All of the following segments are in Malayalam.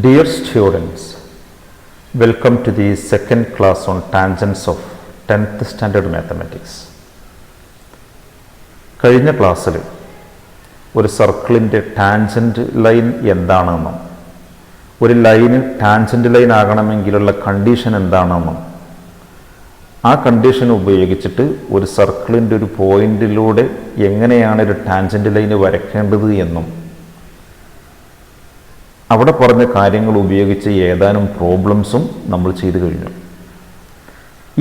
Dear students, welcome to the second class on tangents of 10th standard mathematics. കഴിഞ്ഞ ക്ലാസ്സിൽ ഒരു സർക്കിളിൻ്റെ ടാൻജൻറ്റ് ലൈൻ എന്താണെന്നും ഒരു ലൈന് ടാൻജൻറ്റ് ലൈൻ ആകണമെങ്കിലുള്ള കണ്ടീഷൻ എന്താണെന്നും ആ കണ്ടീഷൻ ഉപയോഗിച്ചിട്ട് ഒരു സർക്കിളിൻ്റെ ഒരു പോയിന്റിലൂടെ എങ്ങനെയാണ് ഒരു ടാൻജൻറ്റ് ലൈന് വരയ്ക്കേണ്ടത് എന്നും അവിടെ പറഞ്ഞ കാര്യങ്ങൾ ഉപയോഗിച്ച് ഏതാനും പ്രോബ്ലംസും നമ്മൾ ചെയ്തു കഴിഞ്ഞു.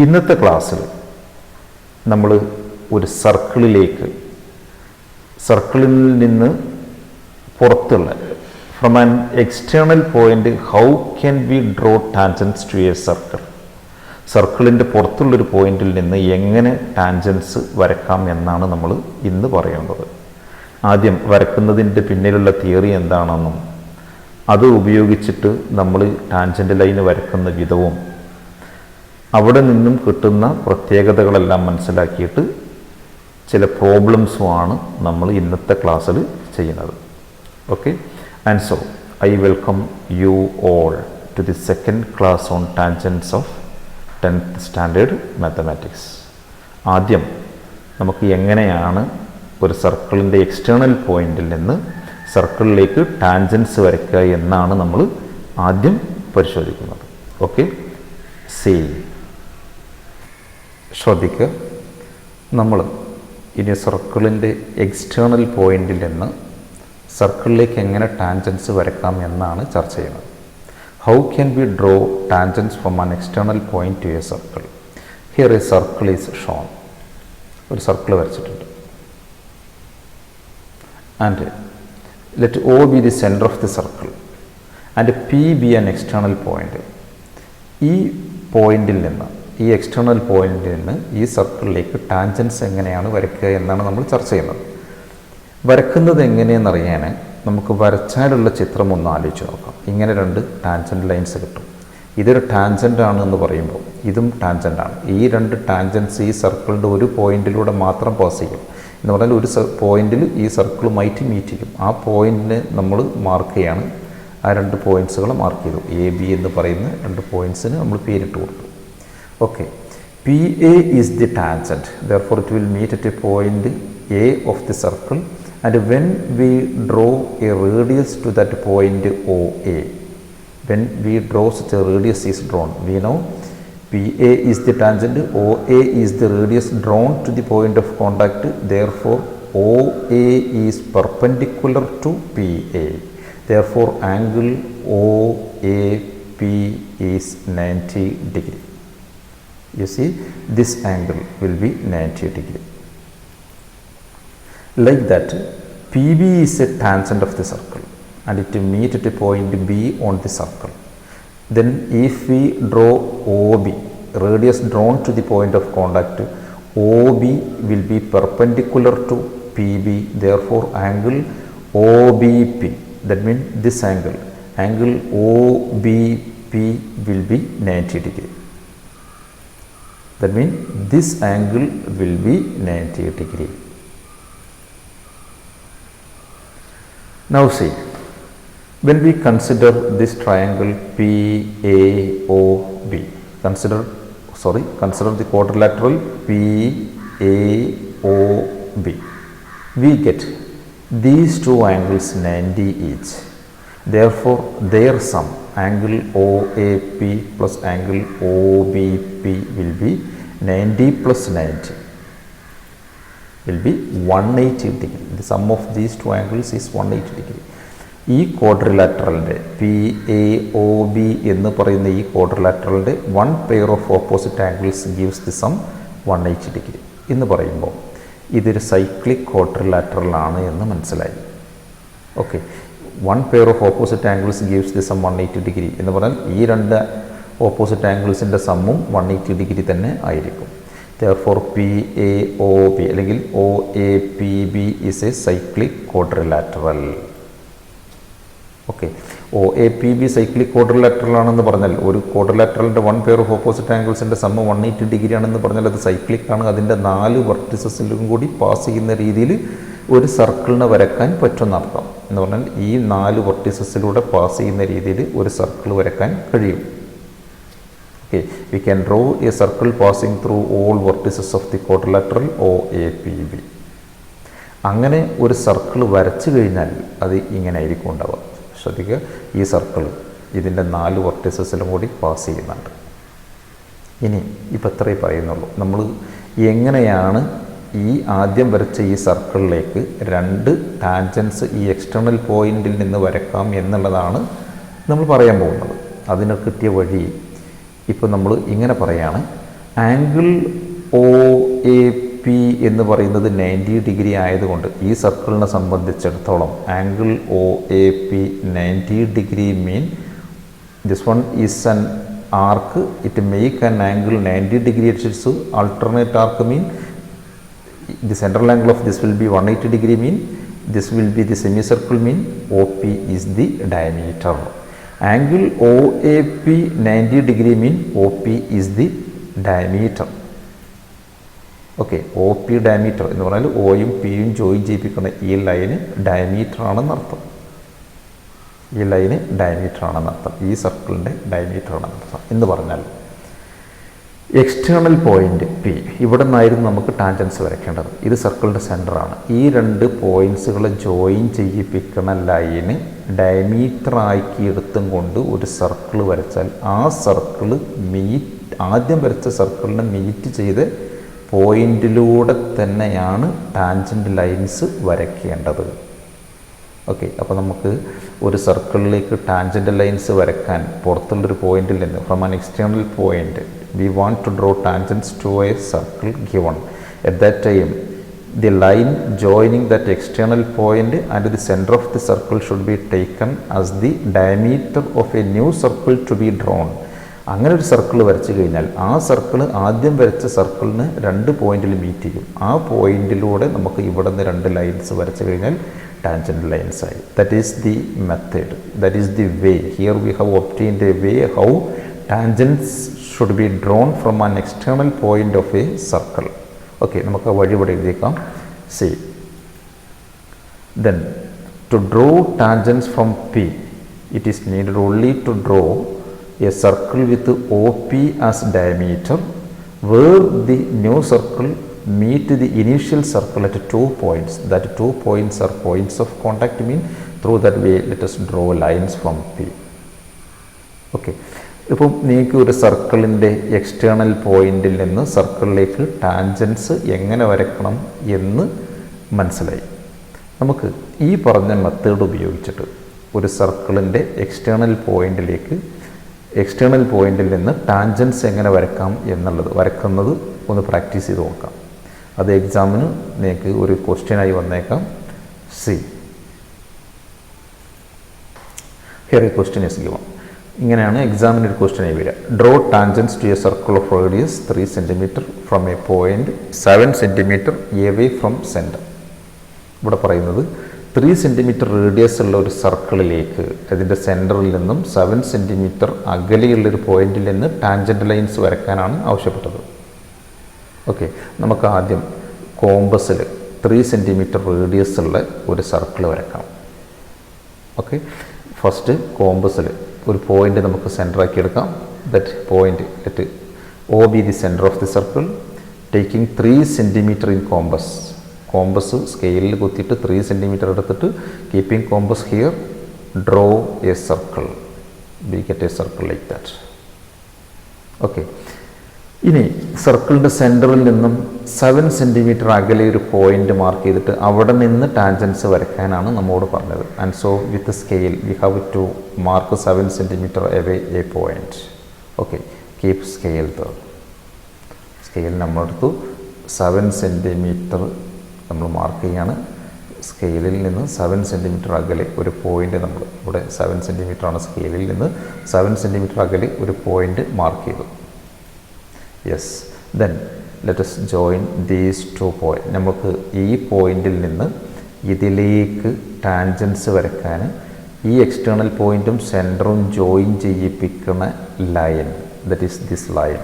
ഇന്നത്തെ ക്ലാസ്സിൽ നമ്മൾ ഒരു സർക്കിളിൽ നിന്ന് പുറത്തുള്ള from an external point how can we draw tangents to a സർക്കിളിൻ്റെ പുറത്തുള്ളൊരു പോയിന്റിൽ നിന്ന് എങ്ങനെ ടാൻജൻസ് വരക്കാം എന്നാണ് നമ്മൾ ഇന്ന് പറയേണ്ടത്. ആദ്യം വരക്കുന്നതിൻ്റെ പിന്നിലുള്ള തിയറി എന്താണെന്നും അത് ഉപയോഗിച്ചിട്ട് നമ്മൾ ടാൻജൻറ്റ് ലൈന് വരക്കുന്ന വിധവും അവിടെ നിന്നും കിട്ടുന്ന പ്രത്യേകതകളെല്ലാം മനസ്സിലാക്കിയിട്ട് ചില പ്രോബ്ലംസുമാണ് നമ്മൾ ഇന്നത്തെ ക്ലാസ്സിൽ ചെയ്യുന്നത്. Okay, and so I welcome you all to the second class on tangents of 10th standard mathematics. ആദ്യം നമുക്ക് എങ്ങനെയാണ് ഒരു സർക്കിളിൻ്റെ എക്സ്റ്റേണൽ പോയിന്റിൽ നിന്ന് സർക്കിളിലേക്ക് ടാൻജൻസ് വരയ്ക്കുക എന്നാണ് നമ്മൾ ആദ്യം പരിശോധിക്കുന്നത്. ഓക്കെ, ശ്രദ്ധിക്കുക. നമ്മൾ ഇനി സർക്കിളിൻ്റെ എക്സ്റ്റേണൽ പോയിന്റിൽ നിന്ന് സർക്കിളിലേക്ക് എങ്ങനെ ടാൻജൻസ് വരയ്ക്കാം എന്നാണ് ചർച്ച ചെയ്യുന്നത്. How can we draw tangents from an external point to a circle? Here A circle is shown. ഒരു സർക്കിൾ വരച്ചിട്ടുണ്ട്. And let O be the center of the circle and P be an external point. ഈ പോയിന്റിൽ നിന്ന്, ഈ എക്സ്റ്റേണൽ പോയിന്റിൽ നിന്ന് ഈ സർക്കിളിലേക്ക് ടാൻജൻസ് എങ്ങനെയാണ് വരയ്ക്കുക എന്നാണ് നമ്മൾ ചർച്ച ചെയ്യുന്നത്. വരക്കുന്നത് എങ്ങനെയെന്നറിയാൻ നമുക്ക് വരച്ചാലുള്ള ചിത്രം ഒന്ന് ആലോചിച്ച് നോക്കാം. ഇങ്ങനെ രണ്ട് ടാൻജൻറ്റ് ലൈൻസ് കിട്ടും. ഇതൊരു ടാൻജൻ്റ് ആണെന്ന് പറയുമ്പോൾ ഇതും ടാൻജൻ്റാണ്. ഈ രണ്ട് ടാൻജൻസ് ഈ സർക്കിളിൻ്റെ ഒരു പോയിന്റിലൂടെ മാത്രം പാസ് ചെയ്യും. എന്ന് പറഞ്ഞാൽ ഒരു പോയിന്റിൽ ഈ സർക്കിളുമായിട്ട് മീറ്റ് ചെയ്യും. ആ പോയിന്റിനെ നമ്മൾ മാർക്ക് ചെയ്യാണ്. ആ രണ്ട് പോയിൻറ്റ്സുകൾ മാർക്ക് ചെയ്തു. എ ബി എന്ന് പറയുന്ന രണ്ട് പോയിൻറ്റ്സിന് നമ്മൾ പേരിട്ട് കൊടുത്തു. Okay, P A is the tangent, therefore it will meet at a point A of the circle and when we draw a radius to that point O A, when we draw such a radius is drawn, we know PA is the tangent, OA is the radius drawn to the point of contact, therefore OA is perpendicular to PA, therefore angle OAP is 90 degree. You see, this angle will be 90 degree. Like that, PB is a tangent of the circle and it meet at a point B on the circle. Then if we draw OB, radius drawn to the point of contact, OB will be perpendicular to PB, therefore angle OBP, that means this angle OBP will be 90 degree. That means this angle will be 90 degree. Now see, when we consider this triangle PAOB, consider the quadrilateral PAOB, we get these two angles 90 each. Therefore, their sum, angle OAP plus angle OBP, will be 90 plus 90, will be 180 degree. The sum of these two angles is 180 degree. ഈ ക്വാഡ്രിലാറ്ററലിൻ്റെ PAOB എന്ന് പറയുന്ന ഈ ക്വാഡ്രിലാറ്ററലിൻ്റെ one pair of opposite angles gives the sum 180 degree എന്ന് പറയുമ്പോൾ ഇതൊരു സൈക്ലിക് ക്വാഡ്രിലാറ്ററലാണ് എന്ന് മനസ്സിലായി. Okay, one pair of opposite angles gives the sum 180 degree എന്ന് പറഞ്ഞാൽ ഈ രണ്ട് ഓപ്പോസിറ്റ് ആംഗിൾസിൻ്റെ സമ്മും 180 ഡിഗ്രി തന്നെ ആയിരിക്കും. therefore PAOB അല്ലെങ്കിൽ OAPB is a cyclic quadrilateral. Okay, OAPB cyclic quadrilateral ആണെന്ന് പറഞ്ഞാൽ ഒരു ക്വാഡ്രിലാറ്ററലിൻ്റെ വൺ പെയർ ഓഫ് ഓപ്പോസിറ്റ് ആംഗിൾസിൻ്റെ സമ്മ 180 ഡിഗ്രി ആണെന്ന് പറഞ്ഞാൽ അത് സൈക്ലിക് ആണ്. അതിൻ്റെ 4 വെർട്ടിസസിലും കൂടി പാസ് ചെയ്യുന്ന രീതിയിൽ ഒരു സർക്കിളിനെ വരക്കാൻ പറ്റുമെന്നർത്ഥം. എന്ന് പറഞ്ഞാൽ ഈ 4 വെർട്ടിസസിലൂടെ പാസ് ചെയ്യുന്ന രീതിയിൽ ഒരു സർക്കിൾ വരക്കാൻ കഴിയും. Okay, we can draw A circle passing through all vertices of the quadrilateral OAPB. അങ്ങനെ ഒരു സർക്കിൾ വരച്ചു കഴിഞ്ഞാൽ അത് ഇങ്ങനെ ആയിരിക്കും ഉണ്ടാവുക. ശ്രദ്ധിക്കുക, ഈ സർക്കിൾ ഇതിൻ്റെ 4 വെർട്ടിസസിലും കൂടി പാസ് ചെയ്യുന്നുണ്ട്. ഇനി ഇപ്പം ഇത്രയേ പറയുന്നുള്ളൂ. നമ്മൾ എങ്ങനെയാണ് ഈ ആദ്യം വരച്ച ഈ സർക്കിളിലേക്ക് 2 ടാൻജൻസ് ഈ എക്സ്റ്റേണൽ പോയിന്റിൽ നിന്ന് വരക്കാം എന്നുള്ളതാണ് നമ്മൾ പറയാൻ പോകുന്നത്. അതിന് കിട്ടിയ വഴി ഇപ്പോൾ നമ്മൾ ഇങ്ങനെ പറയാണ്. ആംഗിൾ OAP എന്ന് പറയുന്നത് 90 ഡിഗ്രി ആയതുകൊണ്ട് ഈ സർക്കിളിനെ സംബന്ധിച്ചിടത്തോളം angle OAP 90 degree mean this one is an arc, it make an angle 90 degree. Its alternate arc mean the central angle of this will be 180 degree mean this will be the semicircle mean OP is the diameter. Angle OAP 90 degree mean OP is the diameter. Okay, OP diameter എന്ന് പറഞ്ഞാൽ ഓയും പിയും ജോയിൻ ചെയ്യിപ്പിക്കുന്ന ഈ ലൈന് ഡയമീറ്റർ ആണെന്ന് അർത്ഥം. ഈ ലൈന് ഡയമീറ്റർ ആണെന്നർത്ഥം. ഈ സർക്കിളിൻ്റെ ഡയമീറ്റർ ആണെന്നർത്ഥം. എന്ന് പറഞ്ഞാൽ എക്സ്റ്റേണൽ പോയിന്റ് P, ഇവിടെ നിന്നായിരുന്നു നമുക്ക് ടാൻജൻസ് വരയ്ക്കേണ്ടത്. ഇത് സർക്കിളിൻ്റെ സെൻറ്ററാണ്. ഈ 2 പോയിൻറ്റ്സുകളെ ജോയിൻ ചെയ്യിപ്പിക്കുന്ന ലൈന് ഡയമീറ്റർ ആക്കി എടുത്തും കൊണ്ട് ഒരു സർക്കിൾ വരച്ചാൽ ആ സർക്കിൾ ആദ്യം വരച്ച സർക്കിളിനെ മീറ്റ് ചെയ്ത് പോയിന്റിലൂടെ തന്നെയാണ് ടാൻജൻ്റ് ലൈൻസ് വരയ്ക്കേണ്ടത്. ഓക്കെ, അപ്പോൾ നമുക്ക് ഒരു സർക്കിളിലേക്ക് ടാൻജൻ്റ് ലൈൻസ് വരക്കാൻ പുറത്തുള്ളൊരു പോയിന്റിൽ നിന്ന് from an external point we want to draw tangents to a circle given. At that time the line joining that external point and the centre of the circle should be taken as the diameter of a new circle to be drawn. അങ്ങനെ ഒരു സർക്കിൾ വരച്ചു കഴിഞ്ഞാൽ ആ സർക്കിൾ ആദ്യം വരച്ച സർക്കിളിന് 2 പോയിന്റിൽ മീറ്റ് ചെയ്യും. ആ പോയിന്റിലൂടെ നമുക്ക് ഇവിടെ നിന്ന് 2 ലൈൻസ് വരച്ചു കഴിഞ്ഞാൽ tangent lines ആയി. That is the method, that is the way. Here we have obtained a way how tangents should be drawn from an external point of a circle. Okay, നമുക്ക് വഴി ഇവിടെ എഴുതിയേക്കാം. See, then to draw tangents from P, it is needed only to draw a circle with OP as diameter where the new circle meet the initial circle at 2 points. That 2 points are points of contact mean through that way let us draw lines from P. Okay, ഇപ്പം നിങ്ങൾക്ക് ഒരു സർക്കിളിൻ്റെ എക്സ്റ്റേണൽ പോയിന്റിൽ നിന്ന് സർക്കിളിലേക്ക് ടാൻജൻസ് എങ്ങനെ വരക്കണം എന്ന് മനസ്സിലായി. നമുക്ക് ഈ പറഞ്ഞ മെത്തേഡ് ഉപയോഗിച്ചിട്ട് ഒരു സർക്കിളിൻ്റെ എക്സ്റ്റേണൽ പോയിന്റിൽ നിന്ന് ടാൻജൻസ് എങ്ങനെ വരക്കാം വരക്കുന്നത് ഒന്ന് പ്രാക്ടീസ് ചെയ്ത് നോക്കാം. അത് എക്സാമിന് നിങ്ങൾക്ക് ഒരു ക്വസ്റ്റ്യനായി വന്നേക്കാം. See, here a question is given. ഇങ്ങനെയാണ് എക്സാമിന് ഒരു ക്വസ്റ്റ്യനായി വരിക. Draw tangents to a circle of radius 3 cm from a point 7 cm away from centre. ഇവിടെ പറയുന്നത് 3 cm റേഡിയസ് ഉള്ള ഒരു സർക്കിളിലേക്ക് അതിൻ്റെ സെൻറ്ററിൽ നിന്നും 7 cm അകലെയുള്ളൊരു പോയിന്റിൽ നിന്ന് ടാൻജൻ്റ് ലൈൻസ് വരക്കാനാണ് ആവശ്യപ്പെട്ടത്. ഓക്കെ, നമുക്ക് ആദ്യം കോമ്പസിൽ 3 cm റേഡിയസ് ഉള്ള ഒരു സർക്കിൾ വരക്കാം. ഓക്കെ, ഫസ്റ്റ് കോമ്പസിൽ ഒരു പോയിന്റ് നമുക്ക് സെൻറ്ററാക്കി എടുക്കാം. That point let O be the center of the circle, taking 3 cm in compass സ്കെയിലിൽ കുത്തിയിട്ട് 3 cm എടുത്തിട്ട് keeping compass here draw A circle. We get A circle like that. Okay, ഇനി സർക്കിളിൻ്റെ സെൻറ്ററിൽ നിന്നും 7 cm അകലെ ഒരു പോയിന്റ് മാർക്ക് ചെയ്തിട്ട് അവിടെ നിന്ന് ടാൻജൻസ് വരയ്ക്കാനാണ് നമ്മോട് പറഞ്ഞത്. And so with scale we have to mark 7 cm away a point. Okay, keep scale there. Scale നമ്മളെടുത്തു 7 cm നമ്മൾ മാർക്ക് ചെയ്യാണ്. സ്കെയിലിൽ നിന്ന് 7 cm അകലെ ഒരു പോയിന്റ് നമ്മൾ ഇവിടെ 7 cm ആണ് സ്കെയിലിൽ നിന്ന് 7 cm അകലെ ഒരു പോയിന്റ് മാർക്ക് ചെയ്തു. Yes, then let us join these 2 points. നമുക്ക് ഈ പോയിന്റിൽ നിന്ന് ഇതിലേക്ക് ടാൻജൻസ് വരയ്ക്കാൻ ഈ എക്സ്റ്റേണൽ പോയിന്റും സെൻറ്ററും ജോയിൻ ചെയ്യിപ്പിക്കുന്ന line, that is this line.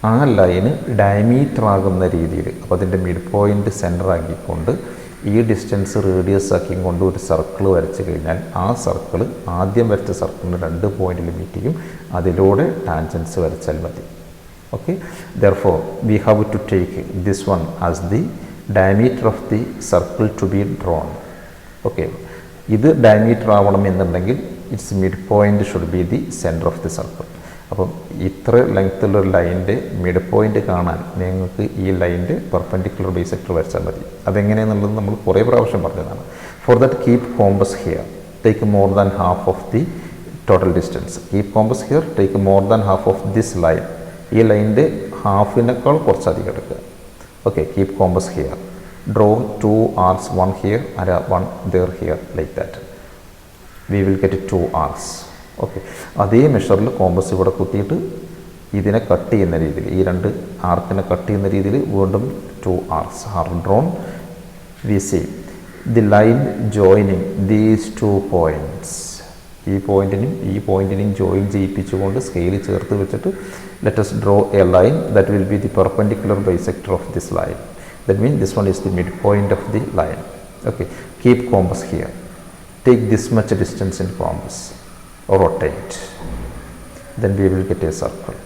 ആ ലൈന് ഡയമീറ്റർ ആകുന്ന രീതിയിൽ, അപ്പോൾ അതിൻ്റെ മിഡ് പോയിന്റ് സെൻറ്റർ ആക്കിക്കൊണ്ട് ഈ ഡിസ്റ്റൻസ് റേഡിയസ് ആക്കിയും കൊണ്ട് ഒരു സർക്കിൾ വരച്ച് കഴിഞ്ഞാൽ ആ സർക്കിൾ ആദ്യം വരച്ച സർക്കിളിന് 2 പോയിന്റിൽ മീറ്റ് ചെയ്യും. അതിലൂടെ ടാൻജൻസ് വരച്ചാൽ മതി. Okay, therefore we have to take this one as the diameter of the circle to be drawn. Okay, ഇത് ഡയമീറ്റർ ആവണം എന്നുണ്ടെങ്കിൽ it's mid point should be the centre of the circle. അപ്പം ഇത്ര ലെങ്ത്തുള്ള ഒരു ലൈനിൻ്റെ മിഡ് പോയിന്റ് കാണാൻ നിങ്ങൾക്ക് ഈ ലൈനിൻ്റെ പെർപെൻഡിക്കുലർ ബൈസെക്ടർ വരച്ചാൽ മതി. അതെങ്ങനെയാണെന്നുള്ളത് നമ്മൾ കുറേ പ്രാവശ്യം പറഞ്ഞതാണ്. For that keep compass here, take more than half of the total distance. Keep compass here, take more than half of this line. ഈ ലൈനിൻ്റെ ഹാഫിനേക്കാൾ കുറച്ചധികം എടുക്കുക. Okay, keep compass here, draw 2 arcs, 1 here and 1 there here, like that. We will get 2 arcs. Okay, അതേ മെഷറിൽ കോമ്പസ് ഇവിടെ കുത്തിയിട്ട് ഇതിനെ കട്ട് ചെയ്യുന്ന രീതിയിൽ, ഈ 2 ആർക്കിനെ കട്ട് ചെയ്യുന്ന രീതിയിൽ വീണ്ടും 2 arcs are drawn. We see the line joining these 2 points. ഈ പോയിന്റിനും ജോയിൻ ചെയ്യിപ്പിച്ചുകൊണ്ട് സ്കെയിൽ ചേർത്ത് വെച്ചിട്ട് let us draw a line that will be the perpendicular bisector of this line. That means this one is the midpoint of the line. Okay, keep compass here, take this much distance in compass, rotate, then we will get a circle.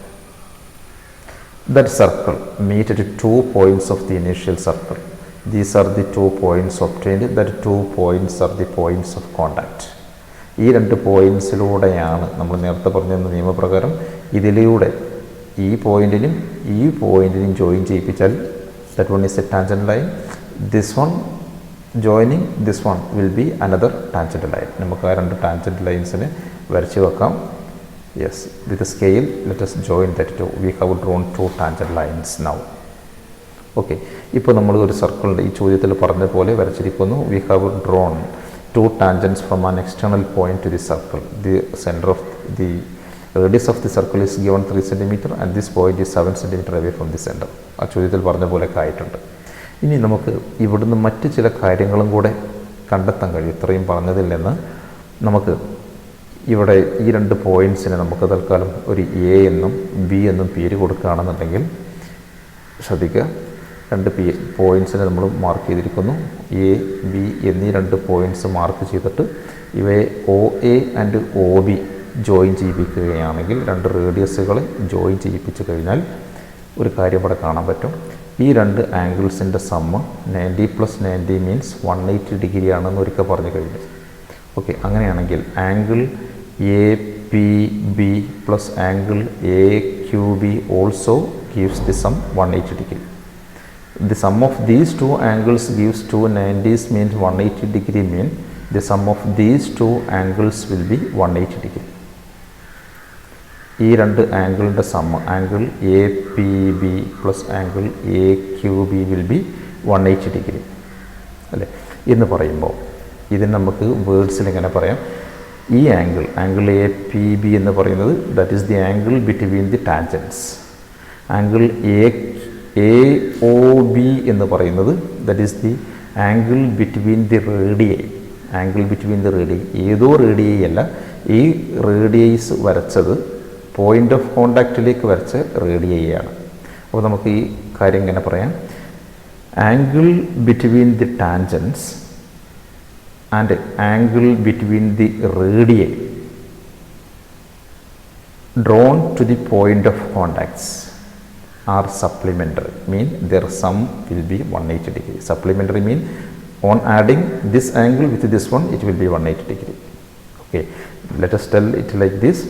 That circle meet at 2 points of the initial circle. These are the 2 points obtained. That 2 points are the points of contact. ഈ 2 പോയിൻറ്റ്സിലൂടെയാണ് നമ്മൾ നേരത്തെ പറഞ്ഞ നിയമപ്രകാരം ഇതിലൂടെ ഈ പോയിന്റിനും join ചെയ്യിപ്പിച്ചാൽ that one is a tangent line. This one joining this one will be another tangent line. നമുക്ക് ആ 2 tangent lines-നെ വരച്ച് വെക്കാം. Yes, with the scale let us join that too. We have drawn 2 tangent lines now. Okay, ഇപ്പോൾ നമ്മൾ ഒരു സർക്കിളിൻ്റെ ഈ ചോദ്യത്തിൽ പറഞ്ഞ പോലെ വരച്ചിരിക്കുന്നു. We have drawn 2 tangents from an external point to the circle. The center of the radius of the circle is given 3 cm and this point is 7 cm away from the center. ആ ചോദ്യത്തിൽ പറഞ്ഞ പോലെയൊക്കെ ആയിട്ടുണ്ട്. ഇനി നമുക്ക് ഇവിടുന്ന് മറ്റ് ചില കാര്യങ്ങളും കൂടെ കണ്ടെത്താൻ കഴിയും. ഇത്രയും പറഞ്ഞതിൽ നിന്ന് നമുക്ക് ഇവിടെ ഈ 2 പോയിൻറ്റ്സിനെ നമുക്ക് തൽക്കാലം ഒരു എ എന്നും ബി എന്നും പേര് കൊടുക്കുകയാണെന്നുണ്ടെങ്കിൽ ശ്രദ്ധിക്കുക, 2 പോയിൻറ്റ്സിനെ നമ്മൾ മാർക്ക് ചെയ്തിരിക്കുന്നു. എ ബി എന്നീ 2 പോയിൻറ്റ്സ് മാർക്ക് ചെയ്തിട്ട് ഇവയെ O A and O B join ചെയ്യിപ്പിക്കുകയാണെങ്കിൽ 2 റേഡിയസുകളെ ജോയിൻ ചെയ്യിപ്പിച്ചു കഴിഞ്ഞാൽ ഒരു കാര്യം ഇവിടെ കാണാൻ പറ്റും. ഈ 2 ആംഗിൾസിൻ്റെ സമ്മ് 90 + 90 മീൻസ് 180 ഡിഗ്രി ആണെന്ന് ഒരിക്കൽ പറഞ്ഞു കഴിഞ്ഞു. ഓക്കെ, അങ്ങനെയാണെങ്കിൽ angle A P B plus angle A Q B also gives the sum 180 degree. The sum of these 2 angles gives 2 90s means 180 degree mean the sum of these 2 angles will be 180 degree. ഈ 2 ആംഗിളിൻ്റെ sum angle A P B plus angle A Q B will be 180 degree അല്ലേ എന്ന് പറയുമ്പോൾ ഇതിന് നമുക്ക് വേർഡ്സിൽ എങ്ങനെ പറയാം? ഈ ആംഗിൾ എ പി ബി എന്ന് പറയുന്നത് that is the angle between the tangents. Angle A O B എന്ന് പറയുന്നത് that is the angle between the radii. ഏതോ റേഡിയൈ അല്ല, ഈ റേഡിയൈസ് വരച്ചത് പോയിൻ്റ് ഓഫ് കോണ്ടാക്റ്റിലേക്ക് വരച്ച റേഡിയൈ ആണ്. അപ്പോൾ നമുക്ക് ഈ കാര്യം ഇങ്ങനെ പറയാം: angle between the tangents and angle between the radii drawn to the point of contacts are supplementary, mean their sum will be 180 degree. Supplementary mean on adding this angle with this one it will be 180 degree. Okay, let us tell it like this: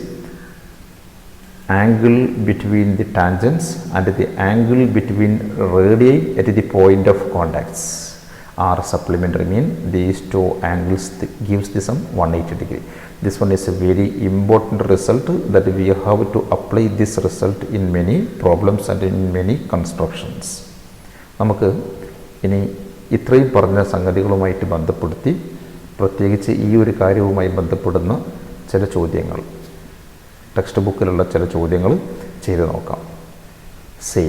angle between the tangents and the angle between radii at the point of contacts are supplementary, mean these 2 angles gives the sum 180 degree. This one is a very important result that we have to apply this result in many problems and in many constructions. നമുക്ക് ഇനി ഇത്രയും പറഞ്ഞ സംഗതികളുമായിട്ട് ബന്ധപ്പെടുത്തി പ്രത്യേകിച്ച് ഈ ഒരു കാര്യവുമായി ബന്ധപ്പെടുന്ന ചില ചോദ്യങ്ങൾ, ടെക്സ്റ്റ് ബുക്കിലുള്ള ചില ചോദ്യങ്ങൾ ചെയ്ത് നോക്കാം. Say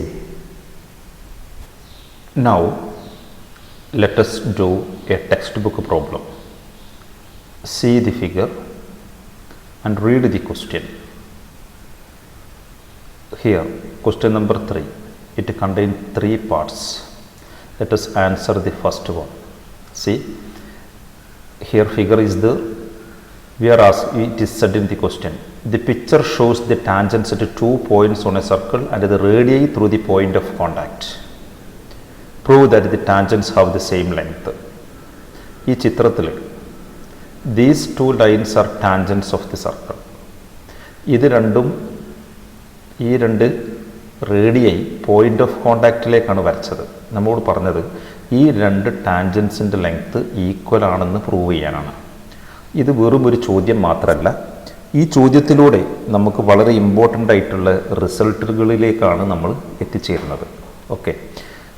now let us do a textbook problem. See the figure and read the question. Here, question number 3. It contains 3 parts. Let us answer the first one. See, here figure is there. We are asked, it is said in the question, the picture shows the tangents at 2 points on a circle and the radii through the point of contact. Prove that the tangents have the same length. ഈ ചിത്രത്തിൽ these two lines are tangents of the circle. ഇത് രണ്ടും ഈ രണ്ട് റേഡിയൈ പോയിന്റ് ഓഫ് കോണ്ടാക്റ്റിലേക്കാണ് വരച്ചത്. നമ്മോട് പറഞ്ഞത് ഈ രണ്ട് ടാൻജൻസിൻ്റെ ലെങ്ത്ത് ഈക്വൽ ആണെന്ന് പ്രൂവ് ചെയ്യാനാണ്. ഇത് വെറും ഒരു ചോദ്യം മാത്രമല്ല, ഈ ചോദ്യത്തിലൂടെ നമുക്ക് വളരെ ഇമ്പോർട്ടൻ്റ് ആയിട്ടുള്ള റിസൾട്ടുകളിലേക്കാണ് നമ്മൾ എത്തിച്ചേരുന്നത്. Okay,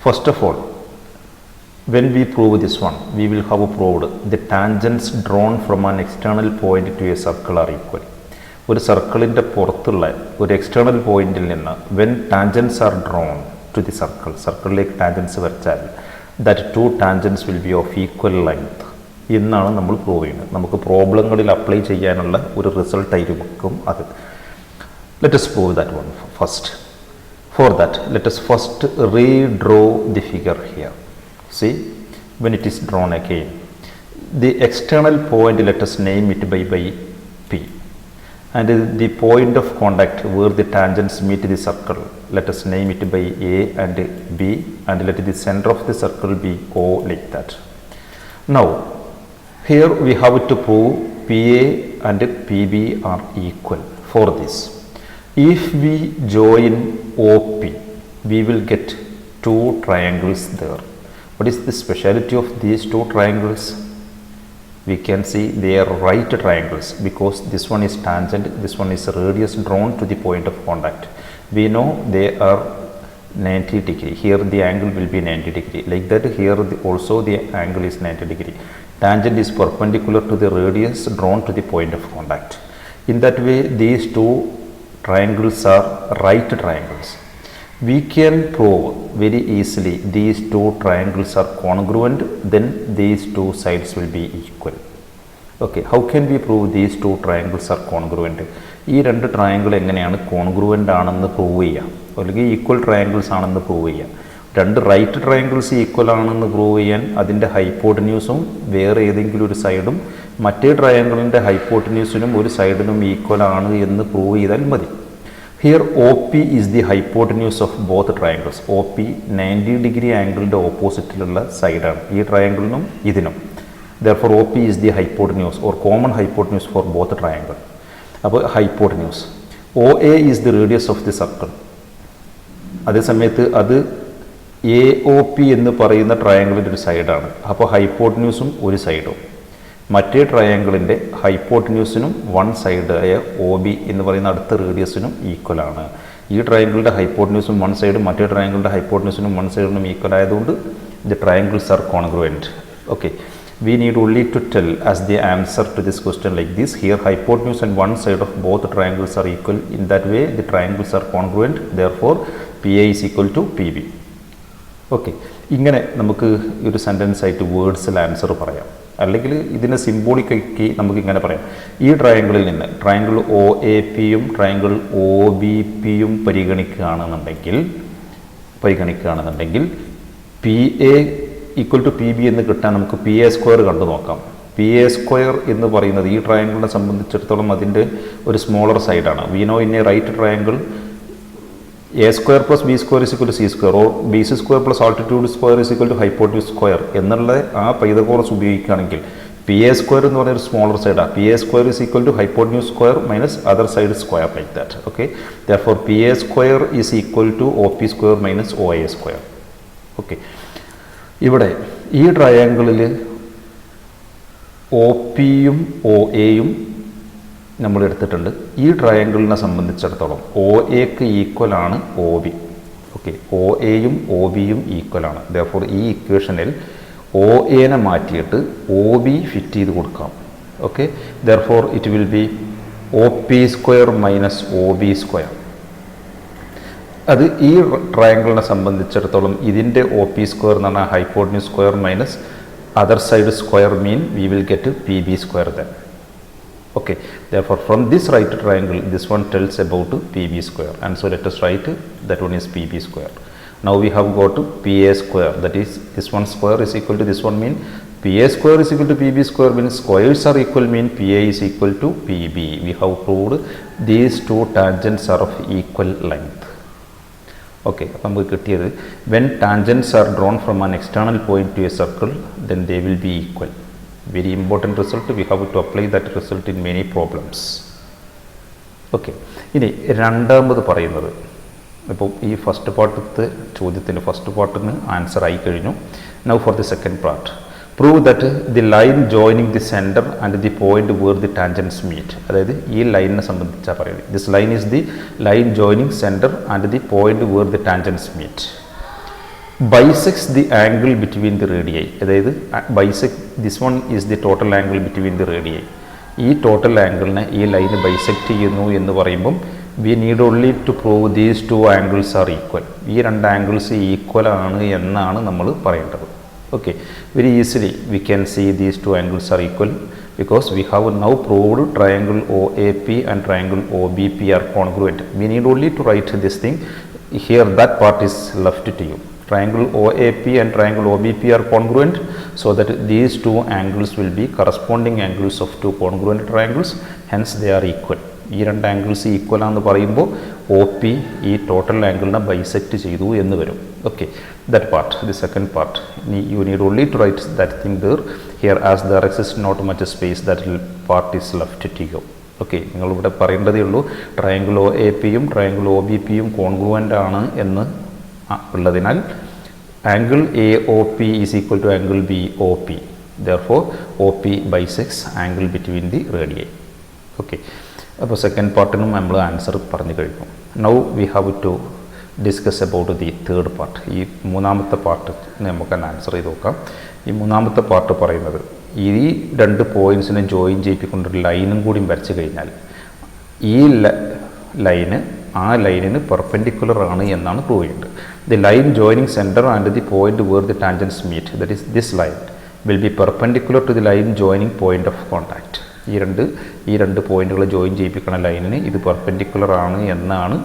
first of all, when we prove this one, we will have proved the tangents drawn from an external point to a circle are equal. ഒരു സർക്കിളിൻ്റെ പുറത്തുള്ള ഒരു എക്സ്റ്റേണൽ പോയിന്റിൽ നിന്ന് when tangents are drawn to the circle, സർക്കിളിലേക്ക് ടാൻജൻസ് വരച്ചാൽ that two tangents will be of equal length എന്നാണ് നമ്മൾ പ്രൂവ് ചെയ്യുന്നത്. നമുക്ക് പ്രോബ്ലങ്ങളിൽ അപ്ലൈ ചെയ്യാനുള്ള ഒരു റിസൾട്ടായിരിക്കും അത്. Let us prove that one first. For that, let us first redraw the figure here. See, when it is drawn again, the external point, let us name it by P, and the point of contact where the tangents meet the circle, let us name it by A and B, and let the center of the circle be O, like that. Now, here we have to prove PA and PB are equal. For this, if we join OP, we will get two triangles there. What is the speciality of these two triangles? We can see they are right triangles because this one is tangent, this one is radius drawn to the point of contact. We know they are 90 degree. Here the angle will be 90 degree. Like that, here also the angle is 90 degree. Tangent is perpendicular to the radius drawn to the point of contact. In that way, these two triangles are right triangles. We can prove very easily these two triangles are congruent, then these two sides will be equal. Okay, how can we prove these two triangles are congruent? ഈ രണ്ട് ട്രയാങ്കിൾ എങ്ങനെയാണ് കോൺഗ്രുവൻ്റ് ആണെന്ന് പ്രൂവ് ചെയ്യുക, അല്ലെങ്കിൽ ഈക്വൽ ട്രയാങ്കിൾസ് ആണെന്ന് പ്രൂവ് ചെയ്യുക? രണ്ട് റൈറ്റ് ട്രയാങ്കിൾസ് ഈക്വൽ ആണെന്ന് പ്രൂവ് ചെയ്യാൻ അതിൻ്റെ ഹൈപ്പോട്ടന്യൂസും വേറെ ഏതെങ്കിലും ഒരു സൈഡും മറ്റേ ട്രയാങ്കിളിൻ്റെ ഹൈപ്പോട്ടന്യൂസിനും ഒരു സൈഡിനും ഈക്വൽ ആണ് എന്ന് പ്രൂവ് ചെയ്താൽ മതി. Here OP is the hypotenuse of both triangles. OP 90 degree ആംഗിളിൻ്റെ ഓപ്പോസിറ്റിലുള്ള സൈഡാണ് ഈ ട്രയാങ്കിളിനും ഇതിനും. Therefore OP is the hypotenuse or common hypotenuse for both triangle. അപ്പോൾ hypotenuse OA is the radius of the circle. അതേസമയത്ത് അത് AOP എന്ന് പറയുന്ന ട്രയാങ്കിളിൻ്റെ ഒരു സൈഡാണ്. അപ്പോൾ ഹൈപ്പോട്ടന്യൂസും ഒരു സൈഡും. മറ്റേ ട്രയാങ്കിളിൻ്റെ ഹൈപ്പോട്ടന്യൂസിനും വൺ സൈഡായ OB എന്ന് പറയുന്ന അടുത്ത റേഡിയസിനും ഈക്വൽ ആണ്. ഈ ട്രയാങ്കിളിൻ്റെ ഹൈപ്പോട്ടന്യൂസും വൺ സൈഡും മറ്റേ ട്രയാങ്കിളിൻ്റെ ഹൈപ്പോട്ടന്യൂസിനും വൺ സൈഡിനും ഈക്വൽ ആയതുകൊണ്ട് the triangles are congruent. Okay, we need only to tell as the answer to this question like this. Here hypotenuse and one side of both triangles are equal. In that way the triangles are congruent. Therefore PA is equal to PB. Okay, ഇങ്ങനെ നമുക്ക് ഒരു സെൻറ്റൻസ് ആയിട്ട് വേർഡ്സിൽ ആൻസർ പറയാം. അല്ലെങ്കിൽ ഇതിനെ സിംബോളിക്കാക്കി നമുക്ക് ഇങ്ങനെ പറയാം. ഈ ട്രയാങ്കിളിൽ നിന്ന് ട്രയാങ്കിൾ OAP യും ട്രയാങ്കിൾ OBP യും പരിഗണിക്കുകയാണെന്നുണ്ടെങ്കിൽ PA ഈക്വൽ ടു PB എന്ന് കിട്ടാൻ നമുക്ക് PA സ്ക്വയർ കണ്ടു നോക്കാം. PA സ്ക്വയർ എന്ന് പറയുന്നത് ഈ ട്രയാങ്കിളിനെ സംബന്ധിച്ചിടത്തോളം അതിൻ്റെ ഒരു സ്മോളർ സൈഡാണ്. We know in a right triangle A square plus B square is equal to C square, or BC square plus altitude square is equal to hypotenuse square എന്നുള്ള ആ പൈതഗോറസ് ഉപയോഗിക്കുകയാണെങ്കിൽ PA square എന്ന് പറയുന്ന ഒരു സ്മോളർ സൈഡാണ്. PA square is equal to hypotenuse square minus other side square, like that. Okay, therefore PA square is equal to OP square minus OA square. Okay, ഇവിടെ ഈ ട്രയാങ്കിളിൽ OP യും OA യും നമ്മൾ എടുത്തിട്ടുണ്ട്. ഈ ട്രയാങ്കിളിനെ സംബന്ധിച്ചിടത്തോളം OAക്ക് ഈക്വൽ ആണ് OB. ഓക്കെ, OAയും OBയും ഈക്വൽ ആണ്. ദെയർഫോർ ഈ ഇക്വേഷനിൽ OAനെ മാറ്റിയിട്ട് OB ഫിറ്റ് ചെയ്ത് കൊടുക്കാം. Okay, therefore it will be OP square minus OB square. അത് ഈ ട്രയാങ്കിളിനെ സംബന്ധിച്ചിടത്തോളം ഇതിൻ്റെ OP സ്ക്വയർ എന്ന് പറഞ്ഞാൽ hypotenuse square minus other side square mean V will get PB square then. Okay, therefore from this right triangle this one tells about PB square, and so let us write that one is PB square. Now we have got PA square, that is this one square is equal to this one, mean PA square is equal to PB square means squares are equal mean PA is equal to PB. We have proved these two tangents are of equal length. Okay, നമുക്ക് കിട്ടിയത് when tangents are drawn from an external point to a circle then they will be equal. Very important result. We have to apply that result in many problems. Okay, ഇനി രണ്ടാമത് പറയുന്നത് ഇപ്പോൾ ഈ ഫസ്റ്റ് പാർട്ടത്തെ ചോദ്യത്തിൻ്റെ ഫസ്റ്റ് പാർട്ടിന് ആൻസർ ആയി കഴിഞ്ഞു. Now for the second part, prove that the line joining the centre and the point where the tangents meet. അതായത് ഈ ലൈനിനെ സംബന്ധിച്ചാണ് പറയുന്നത്. This line is the line joining centre and the point where the tangents meet. Bisects the angle between the radii. അതായത് this one is the total angle between the radii. ഈ ടോട്ടൽ ആംഗിളിനെ ഈ ലൈന് ബൈസെക്റ്റ് ചെയ്യുന്നു എന്ന് പറയുമ്പം we need only to prove these two angles are equal. ഈ രണ്ട് ആംഗിൾസ് ഈക്വൽ ആണ് എന്നാണ് നമ്മൾ പറയേണ്ടത്. Okay, very easily we can see these two angles are equal because we have now proved triangle OAP and triangle OBP are congruent. We need only to write this thing here. That part is left to you. Triangle OAP and triangle OBP are congruent, so that these two angles will be corresponding angles of two congruent triangles, hence they are equal. ഈ രണ്ട് ആംഗിൾസ് ഈക്വൽ ആണെന്ന് പറയുമ്പോൾ OP ഈ ടോട്ടൽ ആംഗിളിനെ ബൈസെക്റ്റ് ചെയ്തു എന്ന് വരും. Okay, that part, the second part, you need only to write that thing there here as there exist not much space that part is left to you. Okay, നിങ്ങളിവിടെ പറയേണ്ടതേ ഉള്ളൂ ട്രയാങ്കിൾ OAPയും ട്രയാങ്കിൾ OBPയും കോൺഗ്രുവൻ്റ് ആണ് എന്ന് ഉള്ളതിനാൽ angle AOP is equal to angle BOP. Therefore OP bisects angle between the radii. Okay, അപ്പോൾ സെക്കൻഡ് പാർട്ടിനും നമ്മൾ ആൻസർ പറഞ്ഞു കഴിഞ്ഞു. Now we have to discuss about the third part. ഈ മൂന്നാമത്തെ പാർട്ട് നമുക്ക് ആൻസർ ചെയ്ത് നോക്കാം. ഈ മൂന്നാമത്തെ പാർട്ട് പറയുന്നത് ഈ രണ്ട് പോയിൻറ്റ്സിനെ ജോയിൻ ചെയ്യിപ്പിക്കൊണ്ടൊരു ലൈനും കൂടി വരച്ച് കഴിഞ്ഞാൽ ഈ ലൈന് ആ ലൈനിന് പെർപെൻഡിക്കുലർ ആണ് എന്നാണ് പ്രൂവ് ചെയ്യേണ്ടത്. The line joining centre and the point where the tangents meet, that is this line will be perpendicular to the line joining point of contact. ഈ രണ്ട് പോയിന്റുകൾ ജോയിൻ ചെയ്യിപ്പിക്കുന്ന ലൈനിന് ഇത് പെർപെൻഡിക്കുലർ ആണ് എന്നാണ്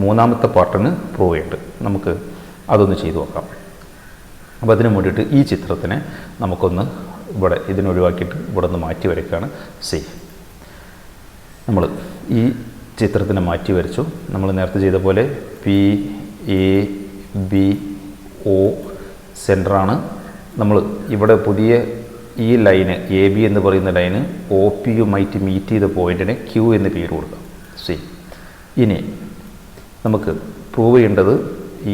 മൂന്നാമത്തെ പാർട്ടിന് പ്രൂവ് ചെയ്യേണ്ടത്. നമുക്ക് അതൊന്ന് ചെയ്തു നോക്കാം. അപ്പോൾ അതിന് വേണ്ടിയിട്ട് ഈ ചിത്രത്തിനെ നമുക്കൊന്ന് ഇവിടെ ഇതിനൊഴിവാക്കിയിട്ട് ഇവിടെ നിന്ന് മാറ്റി വരയ്ക്കുകയാണ്. നമ്മൾ ഈ ചിത്രത്തിനെ മാറ്റി വരച്ചു. നമ്മൾ നേരത്തെ ചെയ്ത പോലെ PABO സെൻറ്ററാണ്. നമ്മൾ ഇവിടെ പുതിയ ഈ ലൈന് AB എന്ന് പറയുന്ന ലൈന് OPയുമായിട്ട് മീറ്റ് ചെയ്ത പോയിൻറ്റിനെ Q എന്ന് പേര് കൊടുക്കാം. ഇനി നമുക്ക് പ്രൂവ് ചെയ്യേണ്ടത്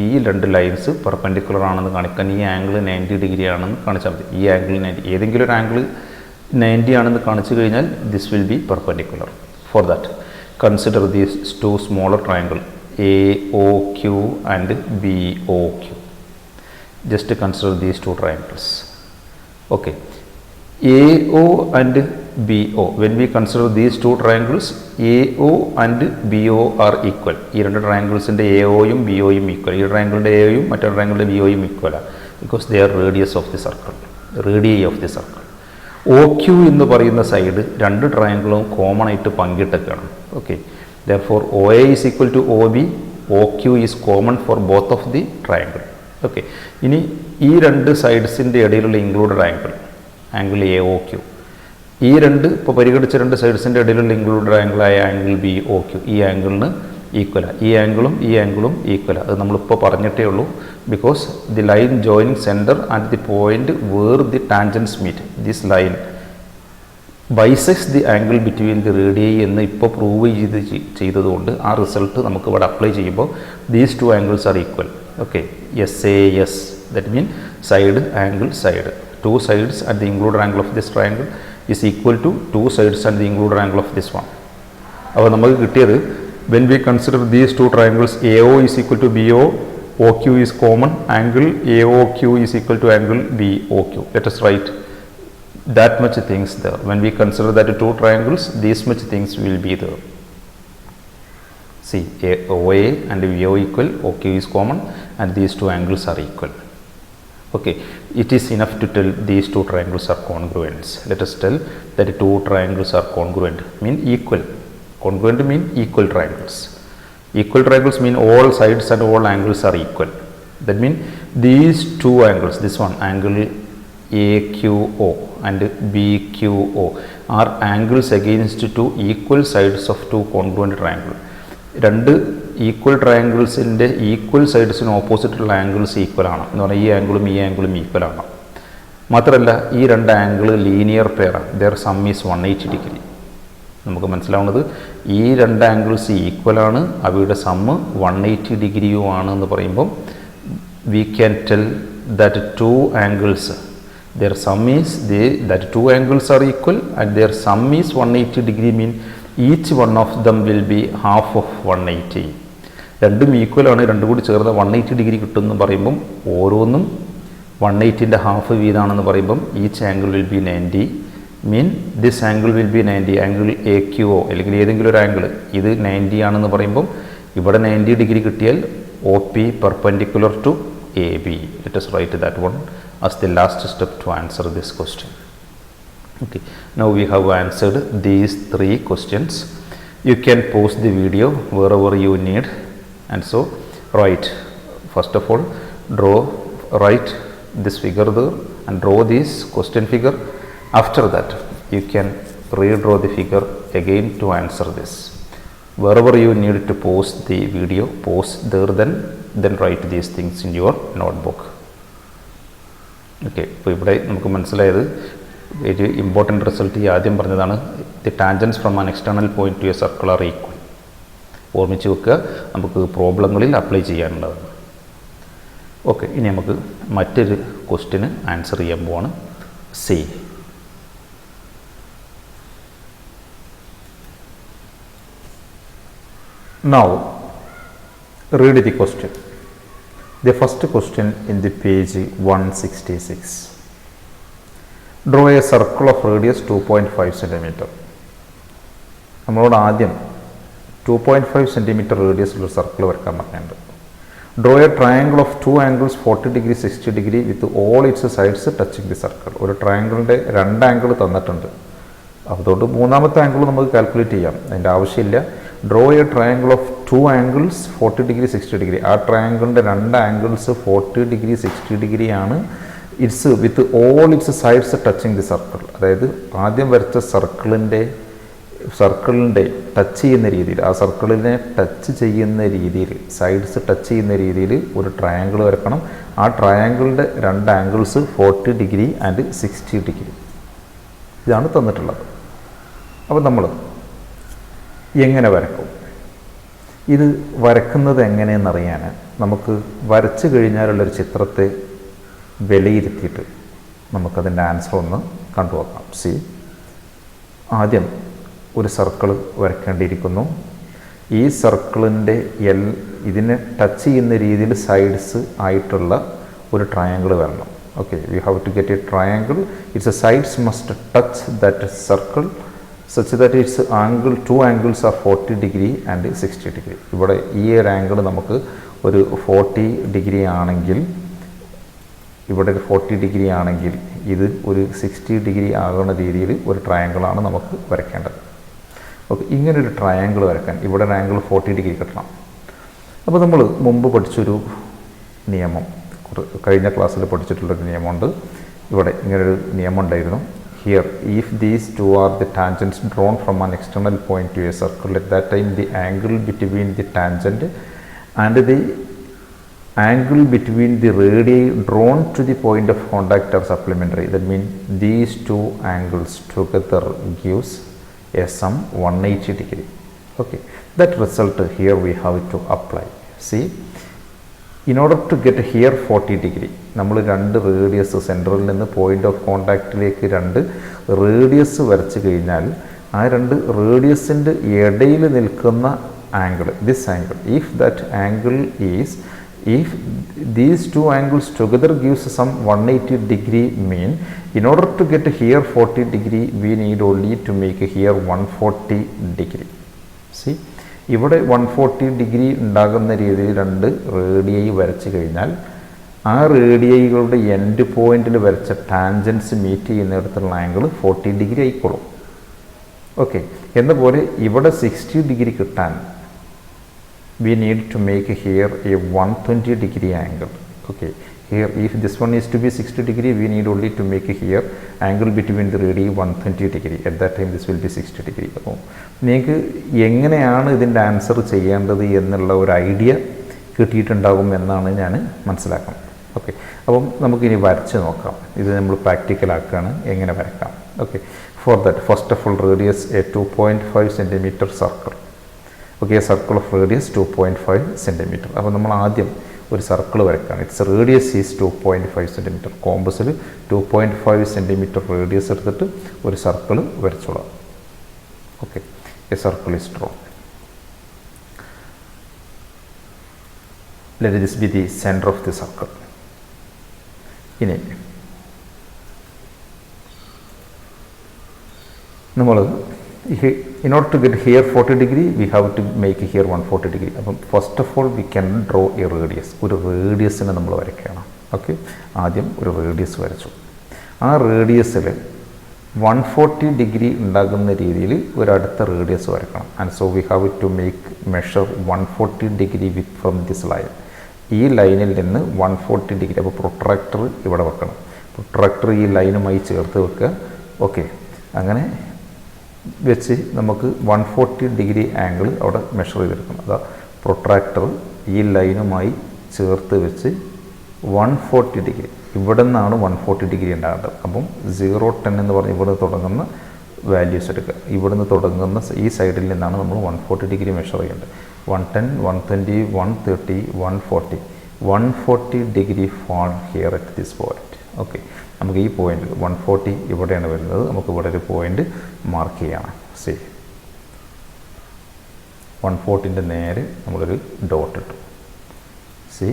ഈ രണ്ട് ലൈൻസ് പെർപെൻഡിക്കുലർ ആണെന്ന് കാണിക്കാൻ ഈ ആംഗിൾ 90 ഡിഗ്രി ആണെന്ന് കാണിച്ചാൽ മതി. ഈ ആംഗിൾ 90, ഏതെങ്കിലും ഒരു ആംഗിൾ 90 ആണെന്ന് കാണിച്ചു കഴിഞ്ഞാൽ this will be perpendicular. For that consider these two smaller triangle AOQ and BOQ. Just consider these two triangles. Okay, AO and BO. When we consider these two triangles, AO and BO are equal. ഈ രണ്ട് ട്രയാങ്കിൾസിൻ്റെ AOയും BOയും ഈക്വൽ. ഈ ട്രയാങ്കിളിൻ്റെ AOയും മറ്റൊരു ട്രയാങ്കിളിൻ്റെ BOയും ഈക്വലാണ് because they are radius of the circle, radii of the circle. OQ എന്ന് പറയുന്ന സൈഡ് രണ്ട് ട്രയാങ്കിളും കോമൺ ആയിട്ട് പങ്കിട്ടൊക്കെയാണ്. ഓക്കെ, therefore OA is equal to OB, OQ is common for both of the triangle. Okay, ഇനി ഈ രണ്ട് സൈഡ്സിൻ്റെ ഇടയിലുള്ള ഇൻക്ലൂഡഡ് ആംഗിൾ AOQ, ഈ രണ്ട് ഇപ്പോൾ പരിഗണിച്ച രണ്ട് സൈഡ്സിൻ്റെ ഇടയിലുള്ള ഇൻക്ലൂഡഡ് ആംഗിളായ ആംഗിൾ BOQ ഈ ആംഗിളിന് ഈക്വലാണ്. ഈ ആംഗിളും ഈക്വലാണ്. അത് നമ്മളിപ്പോൾ പറഞ്ഞിട്ടേ ഉള്ളൂ. Because the line joining centre and the point where the tangents meet, this line bisects the angle between the radii എന്ന് ഇപ്പോൾ പ്രൂവ് ചെയ്തതുകൊണ്ട് ആ റിസൾട്ട് നമുക്ക് ഇവിടെ അപ്ലൈ ചെയ്യുമ്പോൾ these two angles are equal. Okay, SAS, that means side angle side, two sides at the included angle of this triangle is equal to two sides at the included angle of this one. അപ്പോൾ നമുക്ക് കിട്ടിയത് when we consider these two triangles AO is equal to BO, OQ is common, angle AOQ is equal to angle BOQ. Let us write that much things there. When we consider that two triangles, these much things will be there. See, OA and BO equal, OQ is common, and these two angles are equal. Okay, it is enough to tell these two triangles are congruent. Let us tell that two triangles are congruent, mean equal. Congruent mean equal triangles. Equal triangles mean all sides and all angles are equal. That means these two angles, this one angle AQO and BQO are angles against two equal sides of two congruent triangles. രണ്ട് ഈക്വൽ ട്രയാങ്കിൾസിൻ്റെ ഈക്വൽ സൈഡ്സിന് ഓപ്പോസിറ്റുള്ള ആംഗിൾസ് ഈക്വൽ ആണ് എന്ന് പറഞ്ഞാൽ ഈ ആംഗിളും ഈക്വൽ ആണ്. മാത്രമല്ല ഈ രണ്ട് ആംഗിൾ ലീനിയർ പെയറാണ്. Their sum is 180 degree. നമുക്ക് മനസ്സിലാവുന്നത് ഈ രണ്ട് ആംഗിൾസ് ഈക്വലാണ്, അവയുടെ സമ്മ് 180 ഡിഗ്രിയുമാണ് എന്ന് പറയുമ്പം we can tell that two angles their sum is that two angles are equal and their sum is 180 degree mean each one of them will be half of 180. രണ്ടും ഈക്വൽ ആണ്, രണ്ടും കൂടി ചേർന്ന് 180 ഡിഗ്രി കിട്ടുമെന്ന് പറയുമ്പം ഓരോന്നും 180ൻ്റെ ഹാഫ് വീതാണെന്ന് പറയുമ്പം each angle will be 90 mean this angle will be 90 angle AQO അല്ലെങ്കിൽ ഏതെങ്കിലും ഒരു ആംഗിൾ ഇത് 90 ആണെന്ന് പറയുമ്പം ഇവിടെ 90 ഡിഗ്രി കിട്ടിയാൽ OP perpendicular to AB. Let us write that one as the last step to answer this question. Okay, now we have answered these three questions. You can pause the video wherever you need, and so write, first of all write this figure there and draw this question figure. After that you can redraw the figure again to answer this. Wherever you need to pause the video, pause there, then write these things in your notebook. Okay, ഇപ്പോൾ ഇവിടെ നമുക്ക് മനസ്സിലായത് ഒരു ഇമ്പോർട്ടൻ്റ് റിസൾട്ട് ഈ ആദ്യം പറഞ്ഞതാണ്. The tangents from an external point to a circle are equal. ഓർമ്മിച്ച് വെക്കുക, നമുക്ക് പ്രോബ്ലങ്ങളിൽ അപ്ലൈ ചെയ്യാനുള്ളതാണ്. ഓക്കെ, ഇനി നമുക്ക് മറ്റൊരു ക്വസ്റ്റിന് ആൻസർ ചെയ്യാൻ പോവാണ്. C now read the question. The first question in the page 166. Draw a circle of radius 2.5 cm. നമ്മളോട് ആദ്യം 2.5 cm റേഡിയസ് ഉള്ള സർക്കിൾ വരയ്ക്കാൻ പറഞ്ഞിട്ടുണ്ട്. Draw a triangle of two angles 40 degree 60 degree with all its sides touching the circle. ഒരു ട്രയാങ്കിളിൻ്റെ രണ്ട് ആംഗിൾ തന്നിട്ടുണ്ട്. അതുകൊണ്ട് മൂന്നാമത്തെ ആംഗിൾ നമുക്ക് കാൽക്കുലേറ്റ് ചെയ്യാം, അതിൻ്റെ ആവശ്യമില്ല. Draw A triangle of two angles 40 degree 60 degree. ആ ട്രയാങ്കിളിൻ്റെ രണ്ട് ആംഗിൾസ് 40 ഡിഗ്രി 60 ഡിഗ്രി ആണ്. It's with all it's sides touching the circle. അതായത് ആദ്യം വരച്ച സർക്കിളിൻ്റെ ടച്ച് ചെയ്യുന്ന രീതിയിൽ, ആ സർക്കിളിനെ ടച്ച് ചെയ്യുന്ന രീതിയിൽ, സൈഡ്സ് ടച്ച് ചെയ്യുന്ന രീതിയിൽ ഒരു ട്രയാങ്കിൾ വരക്കണം. ആ ട്രയാങ്കിളിൻ്റെ രണ്ട് ആംഗിൾസ് 40 ഡിഗ്രി ആൻഡ് 60 ഡിഗ്രി. ഇതാണ് തന്നിട്ടുള്ളത്. അപ്പോൾ നമ്മൾ എങ്ങനെ വരക്കും? ഇത് വരക്കുന്നത് എങ്ങനെയെന്നറിയാൻ നമുക്ക് വരച്ചു കഴിഞ്ഞാലുള്ളൊരു ചിത്രത്തെ വിലയിരുത്തിയിട്ട് നമുക്കതിൻ്റെ ആൻസർ ഒന്ന് കണ്ടുപോകാം. സി, ആദ്യം ഒരു സർക്കിൾ വരയ്ക്കേണ്ടിയിരിക്കുന്നു. ഈ സർക്കിളിൻ്റെ ഇതിനെ ടച്ച് ചെയ്യുന്ന രീതിയിൽ സൈഡ്സ് ആയിട്ടുള്ള ഒരു ട്രയാങ്കിൾ വരണം. Okay, we have to get a triangle. Its sides must touch that circle such that its two angles are 40 degree and 60 degree. ഇവിടെ ഈ ഒരു ആംഗിൾ നമുക്ക് ഒരു 40 ഡിഗ്രി ആണെങ്കിൽ, ഇവിടെ ഒരു 40 ഡിഗ്രി ആണെങ്കിൽ ഇത് ഒരു 60 ഡിഗ്രി ആകുന്ന രീതിയിൽ ഒരു ട്രയാങ്കിളാണ് നമുക്ക് വരയ്ക്കേണ്ടത്. ഓക്കെ, ഇങ്ങനൊരു ട്രയാങ്കിൾ വരയ്ക്കാൻ ഇവിടെ ഒരു ആംഗിൾ 40 ഡിഗ്രി കിട്ടണം. അപ്പോൾ നമ്മൾ മുമ്പ് പഠിച്ചൊരു നിയമം, കഴിഞ്ഞ ക്ലാസ്സിൽ പഠിച്ചിട്ടുള്ളൊരു നിയമമുണ്ട്. ഇവിടെ ഇങ്ങനൊരു നിയമം ഉണ്ടായിരുന്നു. Here if these two are the tangents drawn from an external point to a circle, at that time the angle between the tangent and the angle between the radii drawn to the point of contact are supplementary. That mean these two angles together gives a sum 180 degree. Okay, that result here we have to apply. See, in order to get here 40 degree, നമ്മൾ രണ്ട് റേഡിയസ്, സെൻറ്ററിൽ നിന്ന് പോയിന്റ് ഓഫ് കോണ്ടാക്റ്റിലേക്ക് രണ്ട് റേഡിയസ് വരച്ച് കഴിഞ്ഞാൽ ആ രണ്ട് റേഡിയസിൻ്റെ ഇടയിൽ നിൽക്കുന്ന angle, this angle, if that angle is, if these two angles together gives some 180 degree mean, in order to get here 40 degree we need only to make here 140 degree. See, ഇവിടെ 140 ഡിഗ്രി ഉണ്ടാകുന്ന രീതിയിൽ രണ്ട് റേഡിയൈ വരച്ച് കഴിഞ്ഞാൽ ആ റേഡിയൈകളുടെ എൻഡ് പോയിന്റിൽ വരച്ച ടാൻജൻസ് മീറ്റ് ചെയ്യുന്നിടത്തുള്ള ആംഗിൾ 40 ഡിഗ്രി ആയിക്കോളും. ഓക്കെ, എന്നപോലെ ഇവിടെ 60 ഡിഗ്രി കിട്ടാൻ we need to make here a 120 degree angle. Okay, Here, if this one is to be 60 degree, we need only to make here angle between the radii 120 degree. At that time, this will be 60 degree. അപ്പോൾ നിങ്ങൾക്ക് എങ്ങനെയാണ് ഇതിൻ്റെ ആൻസർ ചെയ്യേണ്ടത് എന്നുള്ള ഒരു ഐഡിയ കിട്ടിയിട്ടുണ്ടാകും എന്നാണ് ഞാൻ മനസ്സിലാക്കുന്നത്. ഓക്കെ, അപ്പം നമുക്കിനി വരച്ച് നോക്കാം. ഇത് നമ്മൾ പ്രാക്ടിക്കലാക്കുകയാണ്, എങ്ങനെ വരക്കാം. Okay, for that first of all radius a 2.5 centimetre circle. Okay, circle of radius 2.5 centimetre. അപ്പോൾ നമ്മൾ ആദ്യം ഒരു സർക്കിൾ വരയ്ക്കുകയാണ്. It's radius is 2.5 centimetre. കോമ്പസിൽ 2.5 സെൻറ്റിമീറ്റർ റേഡിയസ് എടുത്തിട്ട് ഒരു സർക്കിൾ വരച്ചോളാം. Okay, a circle is drawn. Let this be the centre of the circle. ഇനി നമ്മൾ in order to get here 40 degree, we have to make here 140 degree. അപ്പം first of all we can draw a radius. ഒരു റേഡിയസിനെ നമ്മൾ വരയ്ക്കണം. ഓക്കെ, ആദ്യം ഒരു റേഡിയസ് വരച്ചു. ആ റേഡിയസിൽ 140 ഡിഗ്രി ഉണ്ടാകുന്ന രീതിയിൽ ഒരടുത്ത റേഡിയസ് വരക്കണം. And so we have to make measure 140 degree with from this line. ഈ ലൈനിൽ നിന്ന് 140 ഡിഗ്രി. അപ്പോൾ പ്രൊട്രാക്ടർ ഇവിടെ വെക്കണം. പ്രൊട്രാക്ടർ ഈ ലൈനുമായി ചേർത്ത് വെക്കുക. ഓക്കെ, അങ്ങനെ വെച്ച് നമുക്ക് 140 ഡിഗ്രി ആംഗിൾ അവിടെ മെഷർ ചെയ്തെടുക്കണം. അതാ പ്രൊട്രാക്ടർ ഈ ലൈനുമായി ചേർത്ത് വെച്ച് 140 ഡിഗ്രി. ഇവിടെ നിന്നാണ് 140 ഡിഗ്രി ഉണ്ടാകേണ്ടത്. അപ്പം 010 എന്ന് പറഞ്ഞ് ഇവിടെ തുടങ്ങുന്ന വാല്യൂസ് എടുക്കുക. ഇവിടുന്ന് തുടങ്ങുന്ന ഈ സൈഡിൽ നിന്നാണ് നമ്മൾ 140 ഡിഗ്രി മെഷർ ചെയ്യേണ്ടത്. 110, 120, 130, 140. 140 degree fall here at this point. Okay, നമുക്ക് ഈ പോയിന്റ് 140 ഇവിടെയാണ് വരുന്നത്. നമുക്ക് ഇവിടെ ഒരു പോയിന്റ് മാർക്ക് ചെയ്യണം. സി 140ൻ്റെ നേരെ നമ്മളൊരു ഡോട്ട് ഇട്ടു. സി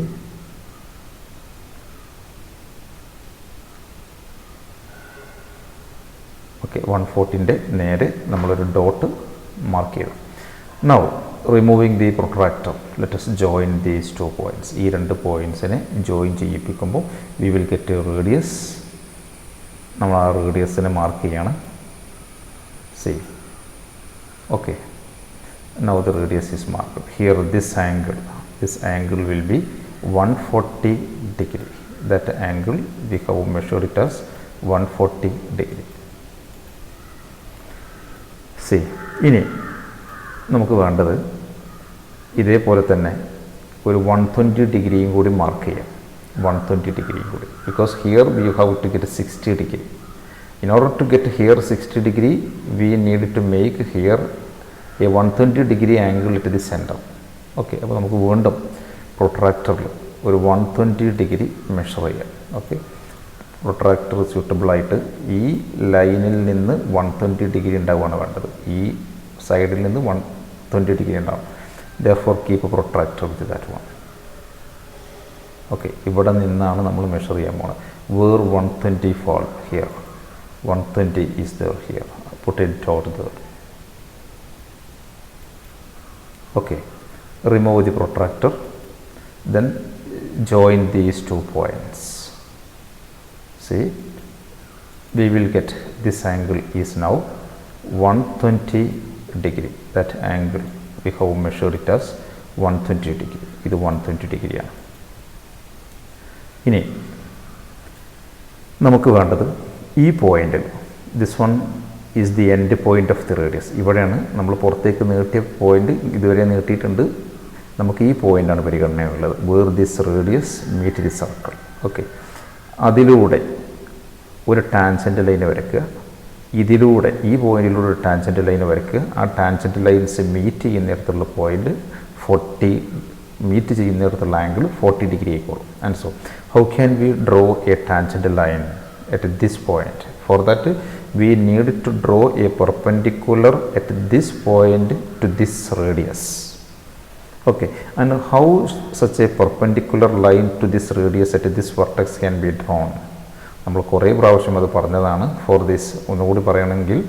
ഓക്കെ, 140ൻ്റെ നേരെ നമ്മളൊരു ഡോട്ട് മാർക്ക് ചെയ്തു. Now removing the protractor, let us join these two points. ഈ രണ്ട് പോയിൻറ്റ്സിനെ ജോയിൻ ചെയ്യിപ്പിക്കുമ്പോൾ we will get a radius. നമ്മൾ ആ റേഡിയസിനെ മാർക്ക് ചെയ്യാണ്. See okay, now the radius is marked here. This angle will be 140 degree. That angle we have measured it as 140 degree. C ഇനി നമുക്ക് വേണ്ടത് ഇതേപോലെ തന്നെ ഒരു 120 ഡിഗ്രിയും കൂടി മാർക്ക് ചെയ്യാം. 120 ഡിഗ്രിയും കൂടി, because here we have to get 60 degree. In order to get here 60 degree we need to make here a 120 degree angle at the centre. Okay, അപ്പോൾ നമുക്ക് വീണ്ടും പ്രൊട്രാക്ടറിൽ ഒരു 120 ഡിഗ്രി മെഷർ ചെയ്യാം. ഓക്കെ, പ്രൊട്രാക്ടർ സ്യൂട്ടബിളായിട്ട് ഈ ലൈനിൽ നിന്ന് 120 ഡിഗ്രി ഉണ്ടാവുകയാണ് വേണ്ടത്. ഈ സൈഡിൽ നിന്ന് 120 ഡിഗ്രി ഉണ്ടാവും. therefore keep a protractor with that one. Okay, ഇവിടെ നിന്നാണ് നമ്മൾ മെഷർ ചെയ്യാൻ പോകുന്നത്. Where 120 fall here. 120 is there here. Put a dot there. Okay, remove the protractor. Then join these two points. See, we will get this angle is now 120 degree. That angle we have measured it as 120 degree. ഇത് 120 ഡിഗ്രിയാണ്. ഇനി നമുക്ക് വേണ്ടത് ഈ പോയിന്റിൽ, this one is the end point of the radius. ഇവിടെയാണ് നമ്മൾ പുറത്തേക്ക് നീട്ടിയ പോയിന്റ്, ഇതുവരെ നീട്ടിയിട്ടുണ്ട്. നമുക്ക് ഈ പോയിന്റാണ് പരിഗണനയുള്ളത്. Where this radius meet the circle. Okay, അതിലൂടെ ഒരു ടാൻജൻ്റ് ലൈൻ വരയ്ക്കുക. ഇതിലൂടെ ഈ പോയിന്റിലൂടെ ഒരു ടാൻജൻ്റ് ലൈൻ വരയ്ക്കുക. ആ ടാൻജൻ്റ് ലൈൻസ് മീറ്റ് ചെയ്യുന്നിടത്തുള്ള പോയിന്റ് 40 മീറ്റ് ചെയ്യുന്നിടത്തുള്ള ആംഗിൾ 40 ഡിഗ്രി ആയിക്കോളും. And so how can we draw a tangent line at this point? For that we need to draw a perpendicular at this point to this radius. Okay, and how such a perpendicular line to this radius at this vertex can be drawn? നമ്മൾ കുറേ പ്രാവശ്യം അത് പറഞ്ഞതാണ്. ഫോർ ദിസ് ഒന്നുകൂടി പറയണമെങ്കിൽ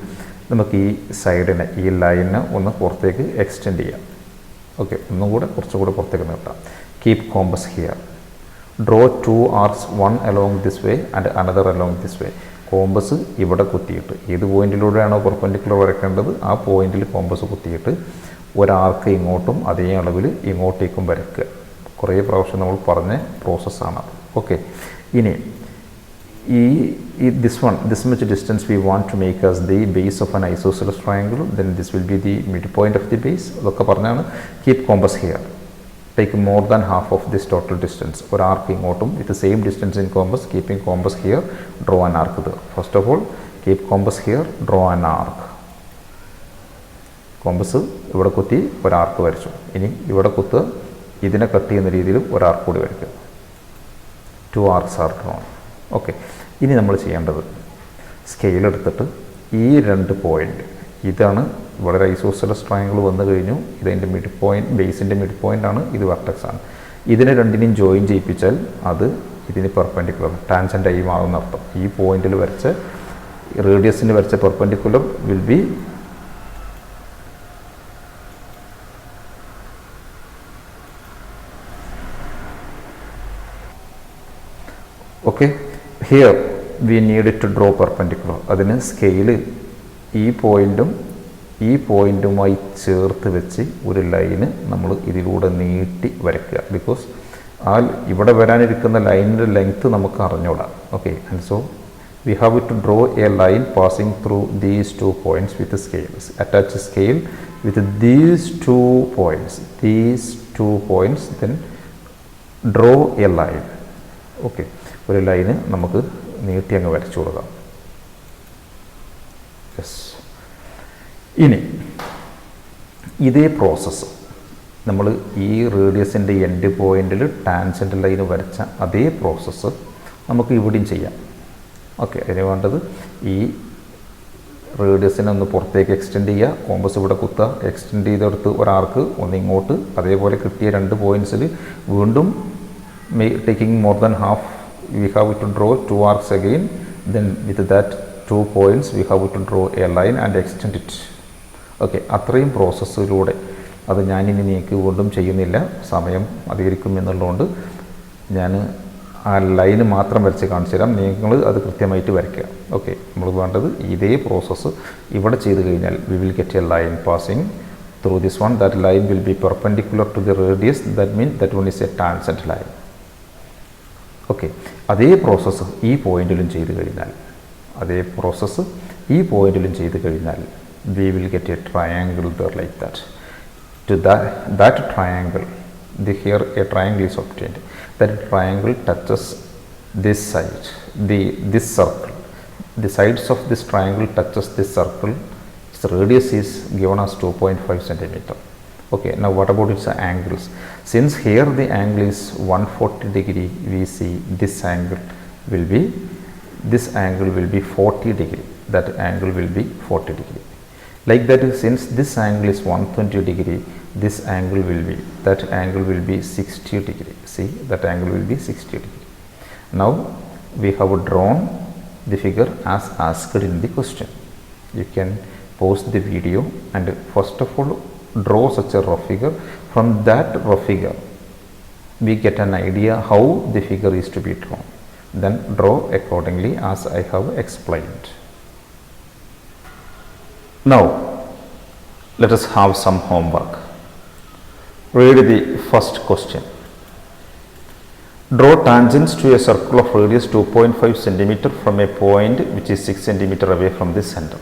നമുക്ക് ഈ സൈഡിനെ, ഈ ലൈനെ ഒന്ന് പുറത്തേക്ക് എക്സ്റ്റെൻഡ് ചെയ്യാം. ഓക്കെ, ഒന്നും കുറച്ചുകൂടെ പുറത്തേക്ക് നീട്ടാം. Keep compass here. Draw 2 arcs, one along this way and another along this way. Compass ഇവിടെ കുത്തിയിട്ട്, ഏത് പോയിന്റിലൂടെയാണോ പെർപെൻഡിക്കുലർ വരയ്ക്കേണ്ടത് ആ പോയിന്റിൽ കോമ്പസ് കുത്തിയിട്ട് ഒരാർക്ക് ഇങ്ങോട്ടും അതേ അളവിൽ ഇങ്ങോട്ടേക്കും വരയ്ക്കുക. കുറേ പ്രാവശ്യം നമ്മൾ പറഞ്ഞ പ്രോസസ്സാണത്. Okay. This much distance we want to make as the base of an isosceles triangle, then this will be the midpoint of the base. Keep compass here. Take more than half of this total distance. Or arc with the same distance in compass, keeping compass here, draw an arc there. First of all, keep compass here, draw an arc. Compass ഇവിടെ കുത്തി ഒരു ആർക്ക് വരച്ചു. ഇനി ഇവിടെ കുത്ത് ഇതിനെ കട്ട് ചെയ്യുന്ന രീതിയിൽ ഒരു ആർക്ക് കൂടി വരയ്ക്കുക. 2 arcs are drawn. ഓക്കെ. ഇനി നമ്മൾ ചെയ്യേണ്ടത് സ്കെയിൽ എടുത്തിട്ട് ഈ 2 പോയിന്റ്, ഇതാണ് വളരെ ഐസോസെലസ് ട്രയാങ്കിൾ വന്നു കഴിഞ്ഞു. ഇതിൻ്റെ മിഡ് പോയിന്റ്, ബേസിൻ്റെ മിഡ് പോയിന്റ് ആണ്, ഇത് വെർട്ടെക്സ് ആണ്. ഇതിനെ രണ്ടിനെയും ജോയിൻ ചെയ്യിപ്പിച്ചാൽ അത് ഇതിന് പെർപെൻഡിക്കുലർ ടാൻജൻ്റ് ആയി മാറുന്ന അർത്ഥം. ഈ പോയിന്റിൽ വരച്ച റേഡിയസിന് വരച്ച perpendicular will be okay. Here we needed to draw perpendicular. അതിന് സ്കെയില് ഈ പോയിന്റുമായി ചേർത്ത് വെച്ച് ഒരു ലൈന് നമ്മൾ ഇതിലൂടെ നീട്ടി വരയ്ക്കുക. ബിക്കോസ് ഇവിടെ വരാനിരിക്കുന്ന ലൈനിൻ്റെ ലെങ്ത് നമുക്ക് അറിഞ്ഞൂടാ. Okay. And so we have to draw a line passing through these 2 points with the scales. Attach a scale with these 2 points, then draw a line. Okay. ഒരു ലൈന് നമുക്ക് നീട്ടി അങ്ങ് വരച്ചു കൊടുക്കാം. യെസ്. ഇനി ഇതേ പ്രോസസ്സ് നമ്മൾ ഈ റേഡിയസിൻ്റെ എൻഡ് പോയിന്റിൽ ടാൻജൻ്റ് ലൈന് വരച്ച അതേ പ്രോസസ്സ് നമുക്ക് ഇവിടെയും ചെയ്യാം. ഓക്കെ. അതിന് വേണ്ടത് ഈ റേഡിയസിനെ ഒന്ന് പുറത്തേക്ക് എക്സ്റ്റെൻഡ് ചെയ്യുക, കോമ്പസ് ഇവിടെ കുത്തുക, എക്സ്റ്റെൻഡ് ചെയ്തെടുത്ത് ഒരാർക്ക് ഒന്നിങ്ങോട്ട്, അതേപോലെ കിട്ടിയ 2 പോയിൻറ്റ്സിൽ വീണ്ടും taking more than half we have to draw 2 arcs again, then with that 2 points we have to draw a line and extend it. Okay. അത്രയും പ്രോസസ്സിലൂടെ അത് ഞാനിനി നിങ്ങൾക്ക് വീണ്ടും ചെയ്യുന്നില്ല, സമയം അധികരിക്കും എന്നുള്ളതുകൊണ്ട് ഞാൻ ആ ലൈന് മാത്രം വരച്ച് കാണിച്ചു തരാം. നിങ്ങൾ അത് കൃത്യമായിട്ട് വരയ്ക്കുക. ഓക്കെ. നമ്മൾ വേണ്ടത് ഇതേ പ്രോസസ്സ് ഇവിടെ ചെയ്ത് കഴിഞ്ഞാൽ we will get a line passing through this one. That line will be perpendicular to the radius. That means that one is a tangent line. Okay. അതേ പ്രോസസ്സ് ഈ പോയിന്റിലും ചെയ്ത് കഴിഞ്ഞാൽ we will get a triangle there like that. To that triangle, here a triangle is obtained. That triangle touches this side, this circle. The sides of this triangle touches this circle. Its radius is given as 2.5 centimeter. Okay. Now what about its angles? Since here the angle is 140 degree, we see this angle will be 40 degree. That angle will be 40 degree. Like that, since this angle is 120 degree, this angle will be 60 degree. See, that angle will be 60 degree. Now we have drawn the figure as asked in the question. You can pause the video and first of all draw such a rough figure. From that rough figure we get an idea how the figure is to be drawn. Then draw accordingly as I have explained. Now let us have some homework. Read the first question. Draw tangents to a circle of radius 2.5 cm from a point which is 6 cm away from the center.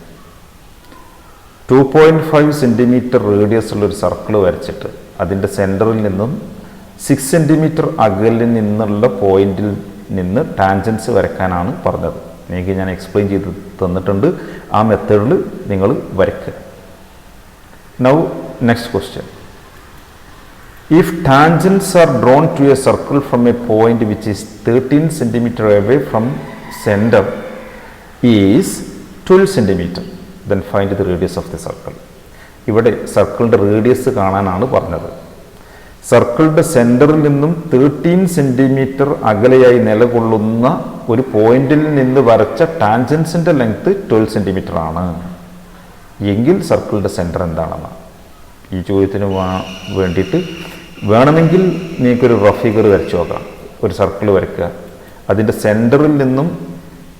2.5 centimetre radius ഉള്ളൊരു സർക്കിൾ വരച്ചിട്ട് അതിൻ്റെ സെൻറ്ററിൽ നിന്നും 6 സെൻറ്റിമീറ്റർ അകലിൽ നിന്നുള്ള പോയിന്റിൽ നിന്ന് ടാൻജൻസ് വരയ്ക്കാനാണ് പറഞ്ഞത്. നിങ്ങൾക്ക് ഞാൻ എക്സ്പ്ലെയിൻ ചെയ്ത് തന്നിട്ടുണ്ട്. ആ മെത്തേഡിൽ നിങ്ങൾ വരയ്ക്കുക. Now next question. If tangents are drawn to a circle from a point which is 13 centimeter away from center is 12 centimeter, then find the radius of the circle. ഇവിടെ സർക്കിളിൻ്റെ റേഡിയസ് കാണാനാണ് പറഞ്ഞത്. സർക്കിളിൻ്റെ സെൻറ്ററിൽ നിന്നും 13 സെൻറ്റിമീറ്റർ അകലെയായി നിലകൊള്ളുന്ന ഒരു പോയിന്റിൽ നിന്ന് വരച്ച ടാൻജൻസിൻ്റെ ലെങ്ത് 12 സെൻറ്റിമീറ്റർ ആണ് എങ്കിൽ സർക്കിളിൻ്റെ സെൻറ്റർ എന്താണെന്ന് ഈ ചോദ്യത്തിന് വേണ്ടിയിട്ട് വേണമെങ്കിൽ നിങ്ങൾക്കൊരു റഫ് ഫിഗർ വരച്ച് നോക്കാം. ഒരു സർക്കിൾ വരയ്ക്കുക, അതിൻ്റെ സെൻറ്ററിൽ നിന്നും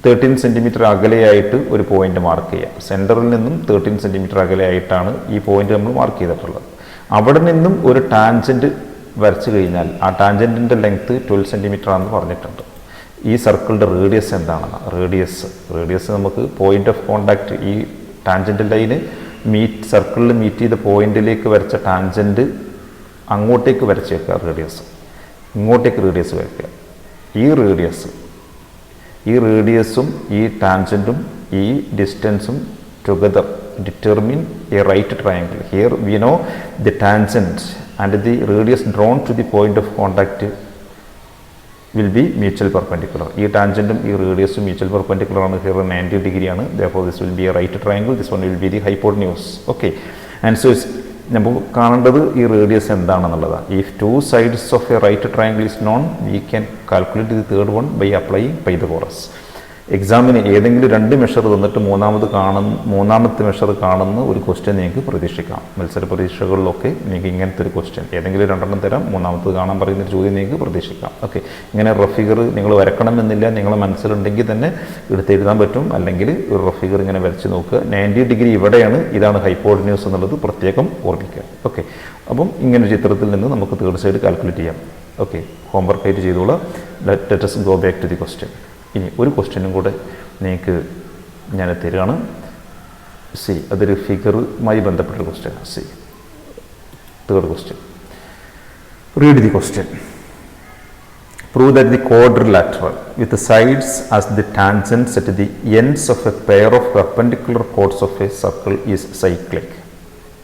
13 സെൻറ്റിമീറ്റർ അകലെയായിട്ട് ഒരു പോയിന്റ് മാർക്ക് ചെയ്യുക. സെൻറ്ററിൽ നിന്നും 13 സെൻറ്റിമീറ്റർ അകലെയായിട്ടാണ് ഈ പോയിന്റ് നമ്മൾ മാർക്ക് ചെയ്തിട്ടുള്ളത്. അവിടെ നിന്നും ഒരു ടാൻജൻറ്റ് വരച്ചു കഴിഞ്ഞാൽ ആ ടാൻജൻറ്റിൻ്റെ ലെങ്ത്ത് 12 സെൻറ്റിമീറ്റർ ആണെന്ന് പറഞ്ഞിട്ടുണ്ട്. ഈ സർക്കിളിൻ്റെ റേഡിയസ് എന്താണെന്ന്, റേഡിയസ് നമുക്ക് പോയിൻ്റ് ഓഫ് കോണ്ടാക്റ്റ്, ഈ ടാൻജൻറ്റ് ലൈന് സർക്കിളിൽ മീറ്റ് ചെയ്ത പോയിന്റിലേക്ക് വരച്ച ടാൻജൻറ്റ് അങ്ങോട്ടേക്ക് വരച്ച് വെക്കുക, ഇങ്ങോട്ടേക്ക് റേഡിയസ് വരയ്ക്കുക. ഈ റേഡിയസും ഈ ടാൻജൻറ്റും ഈ ഡിസ്റ്റൻസും together determine a right triangle. Here we know the tangent and the radius drawn to the point of contact will be mutual perpendicular. ഈ ടാൻജൻറ്റും ഈ റേഡിയസും മ്യൂച്വൽ പെർപെൻഡിക്കുലർ ആണ്. ഹിയർ 90 ഡിഗ്രി ആണ്. therefore this will be a right triangle. this one will be the hypotenuse. okay, and so നമ്മൾ കാണേണ്ടത് ഈ radius എന്താണെന്നുള്ളതാണ്. if two sides of a right triangle is known, we can calculate the third one by applying Pythagoras. എക്സാമിന് ഏതെങ്കിലും 2 മെഷർ തന്നിട്ട് മൂന്നാമത്തെ മെഷർ കാണുന്ന ഒരു ക്വസ്റ്റ്യൻ നിങ്ങൾക്ക് പ്രതീക്ഷിക്കാം. മത്സര പരീക്ഷകളിലൊക്കെ നിങ്ങൾക്ക് ഇങ്ങനത്തെ ഒരു ക്വസ്റ്റ്യൻ ഏതെങ്കിലും 2 തരാം, മൂന്നാമത്തത് കാണാൻ പറയുന്ന ഒരു ചോദ്യം നിങ്ങൾക്ക് പ്രതീക്ഷിക്കാം. ഓക്കെ, ഇങ്ങനെ റഫ് ഫിഗർ നിങ്ങൾ വരക്കണമെന്നില്ല, നിങ്ങളെ മനസ്സിലുണ്ടെങ്കിൽ തന്നെ എടുത്തെഴുതാൻ പറ്റും. അല്ലെങ്കിൽ ഒരു റഫ് ഫിഗർ ഇങ്ങനെ വരച്ച് നോക്കുക. 90 ഡിഗ്രി ഇവിടെയാണ്, ഇതാണ് ഹൈപ്പോട്ടന്യൂസ് എന്നുള്ളത് പ്രത്യേകം ഓർമ്മിക്കുക. ഓക്കെ, അപ്പം ഇങ്ങനെ ചിത്രത്തിൽ നിന്ന് നമുക്ക് തേർഡ് സൈഡ് കാൽക്കുലേറ്റ് ചെയ്യാം. ഓക്കെ, ഹോംവർക്കായിട്ട് ചെയ്തോളാം. Let us go back to the question. ഇനി ഒരു ക്വസ്റ്റ്യനും കൂടെ നിങ്ങൾക്ക് ഞാൻ തരികയാണ്. അതൊരു ഫിഗറുമായി ബന്ധപ്പെട്ട ക്വസ്റ്റ്യനാണ്. Third question. Read the question. Prove that the quadrilateral with the sides as the tangents at the ends of a pair of perpendicular chords of a circle is cyclic.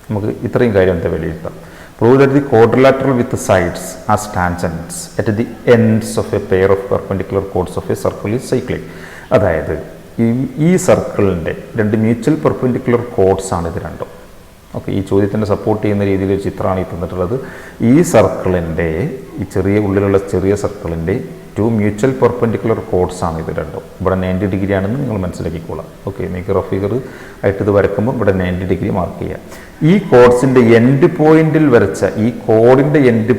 നമുക്ക് ഇത്രയും കാര്യം എന്താ വിലയിരുത്താം. Prove that the quadrilateral with the sides as tangents at the ends of a pair of perpendicular chords of a circle is cyclic. അതായത് ഈ സർക്കിളിൻ്റെ 2 മ്യൂച്വൽ പെർപെൻഡിക്കുലർ കോഡ്സ് ആണ് ഇത് രണ്ടും. ഓക്കെ, ഈ ചോദ്യത്തിനെ സപ്പോർട്ട് ചെയ്യുന്ന രീതിയിൽ ഒരു ചിത്രമാണ് ഈ തന്നിട്ടുള്ളത്. ഈ സർക്കിളിൻ്റെ ഈ ഉള്ളിലുള്ള ചെറിയ സർക്കിളിൻ്റെ 2 മ്യൂച്വൽ പെർപെൻഡിക്കുലർ കോഡ്സ് ആണ് ഇത് രണ്ടും. ഇവിടെ 90 ഡിഗ്രി ആണെന്ന് നിങ്ങൾ മനസ്സിലാക്കിക്കോളാം. ഓക്കെ, നിങ്ങൾക്ക് റഫ് ഫിഗർ ആയിട്ട് ഇത് വരക്കുമ്പോൾ ഇവിടെ 90 ഡിഗ്രി മാർക്ക് ചെയ്യുക. ഈ കോഡ്സിൻ്റെ എൻഡ്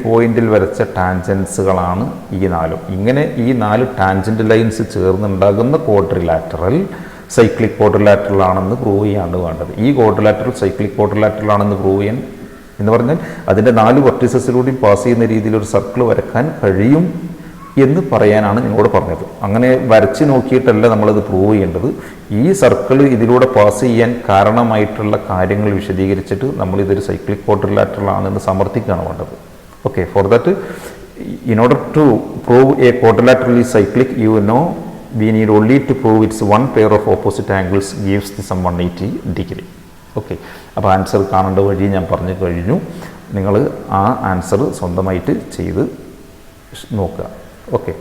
പോയിന്റിൽ വരച്ച ടാൻജൻസുകളാണ് ഈ 4. ഇങ്ങനെ ഈ 4 ടാൻജൻറ്റ് ലൈൻസ് ചേർന്നുണ്ടാകുന്ന ക്വാഡ്രിലാറ്ററൽ സൈക്ലിക് ക്വാഡ്രിലാറ്ററൽ ആണെന്ന് പ്രൂവ് ചെയ്യാണ്ട് വേണ്ടത്. ഈ ക്വാഡ്രിലാറ്ററൽ സൈക്ലിക് ക്വാഡ്രിലാറ്ററൽ ആണെന്ന് പ്രൂവ് ചെയ്യാൻ എന്ന് പറഞ്ഞാൽ അതിൻ്റെ 4 വെർട്ടിസസിലൂടെയും പാസ് ചെയ്യുന്ന രീതിയിൽ ഒരു സർക്കിൾ വരക്കാൻ കഴിയും എന്ന് പറയാനാണ് നിങ്ങളോട് പറഞ്ഞത്. അങ്ങനെ വരച്ച് നോക്കിയിട്ടല്ല നമ്മളത് പ്രൂവ് ചെയ്യേണ്ടത്. ഈ സർക്കിൾ ഇതിലൂടെ പാസ് ചെയ്യാൻ കാരണമായിട്ടുള്ള കാര്യങ്ങൾ വിശദീകരിച്ചിട്ട് നമ്മളിതൊരു സൈക്ലിക് ക്വാഡ്രിലാറ്ററൽ ആണെന്ന് സമർത്ഥിക്കുകയാണ് വേണ്ടത്. Okay, for that in order to prove a quadrilateral is cyclic, you know we need only to prove it's one pair of opposite angles gives the sum 180 degree. Okay, അപ്പോൾ ആൻസർ കാണേണ്ട വഴി ഞാൻ പറഞ്ഞു കഴിഞ്ഞു. നിങ്ങൾ ആ ആൻസർ സ്വന്തമായിട്ട് ചെയ്ത് നോക്കുക. ഓക്കെ,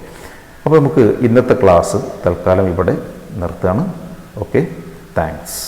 അപ്പോൾ നമുക്ക് ഇന്നത്തെ ക്ലാസ് തൽക്കാലം ഇവിടെ നിർത്തുകയാണ്. Okay, thanks.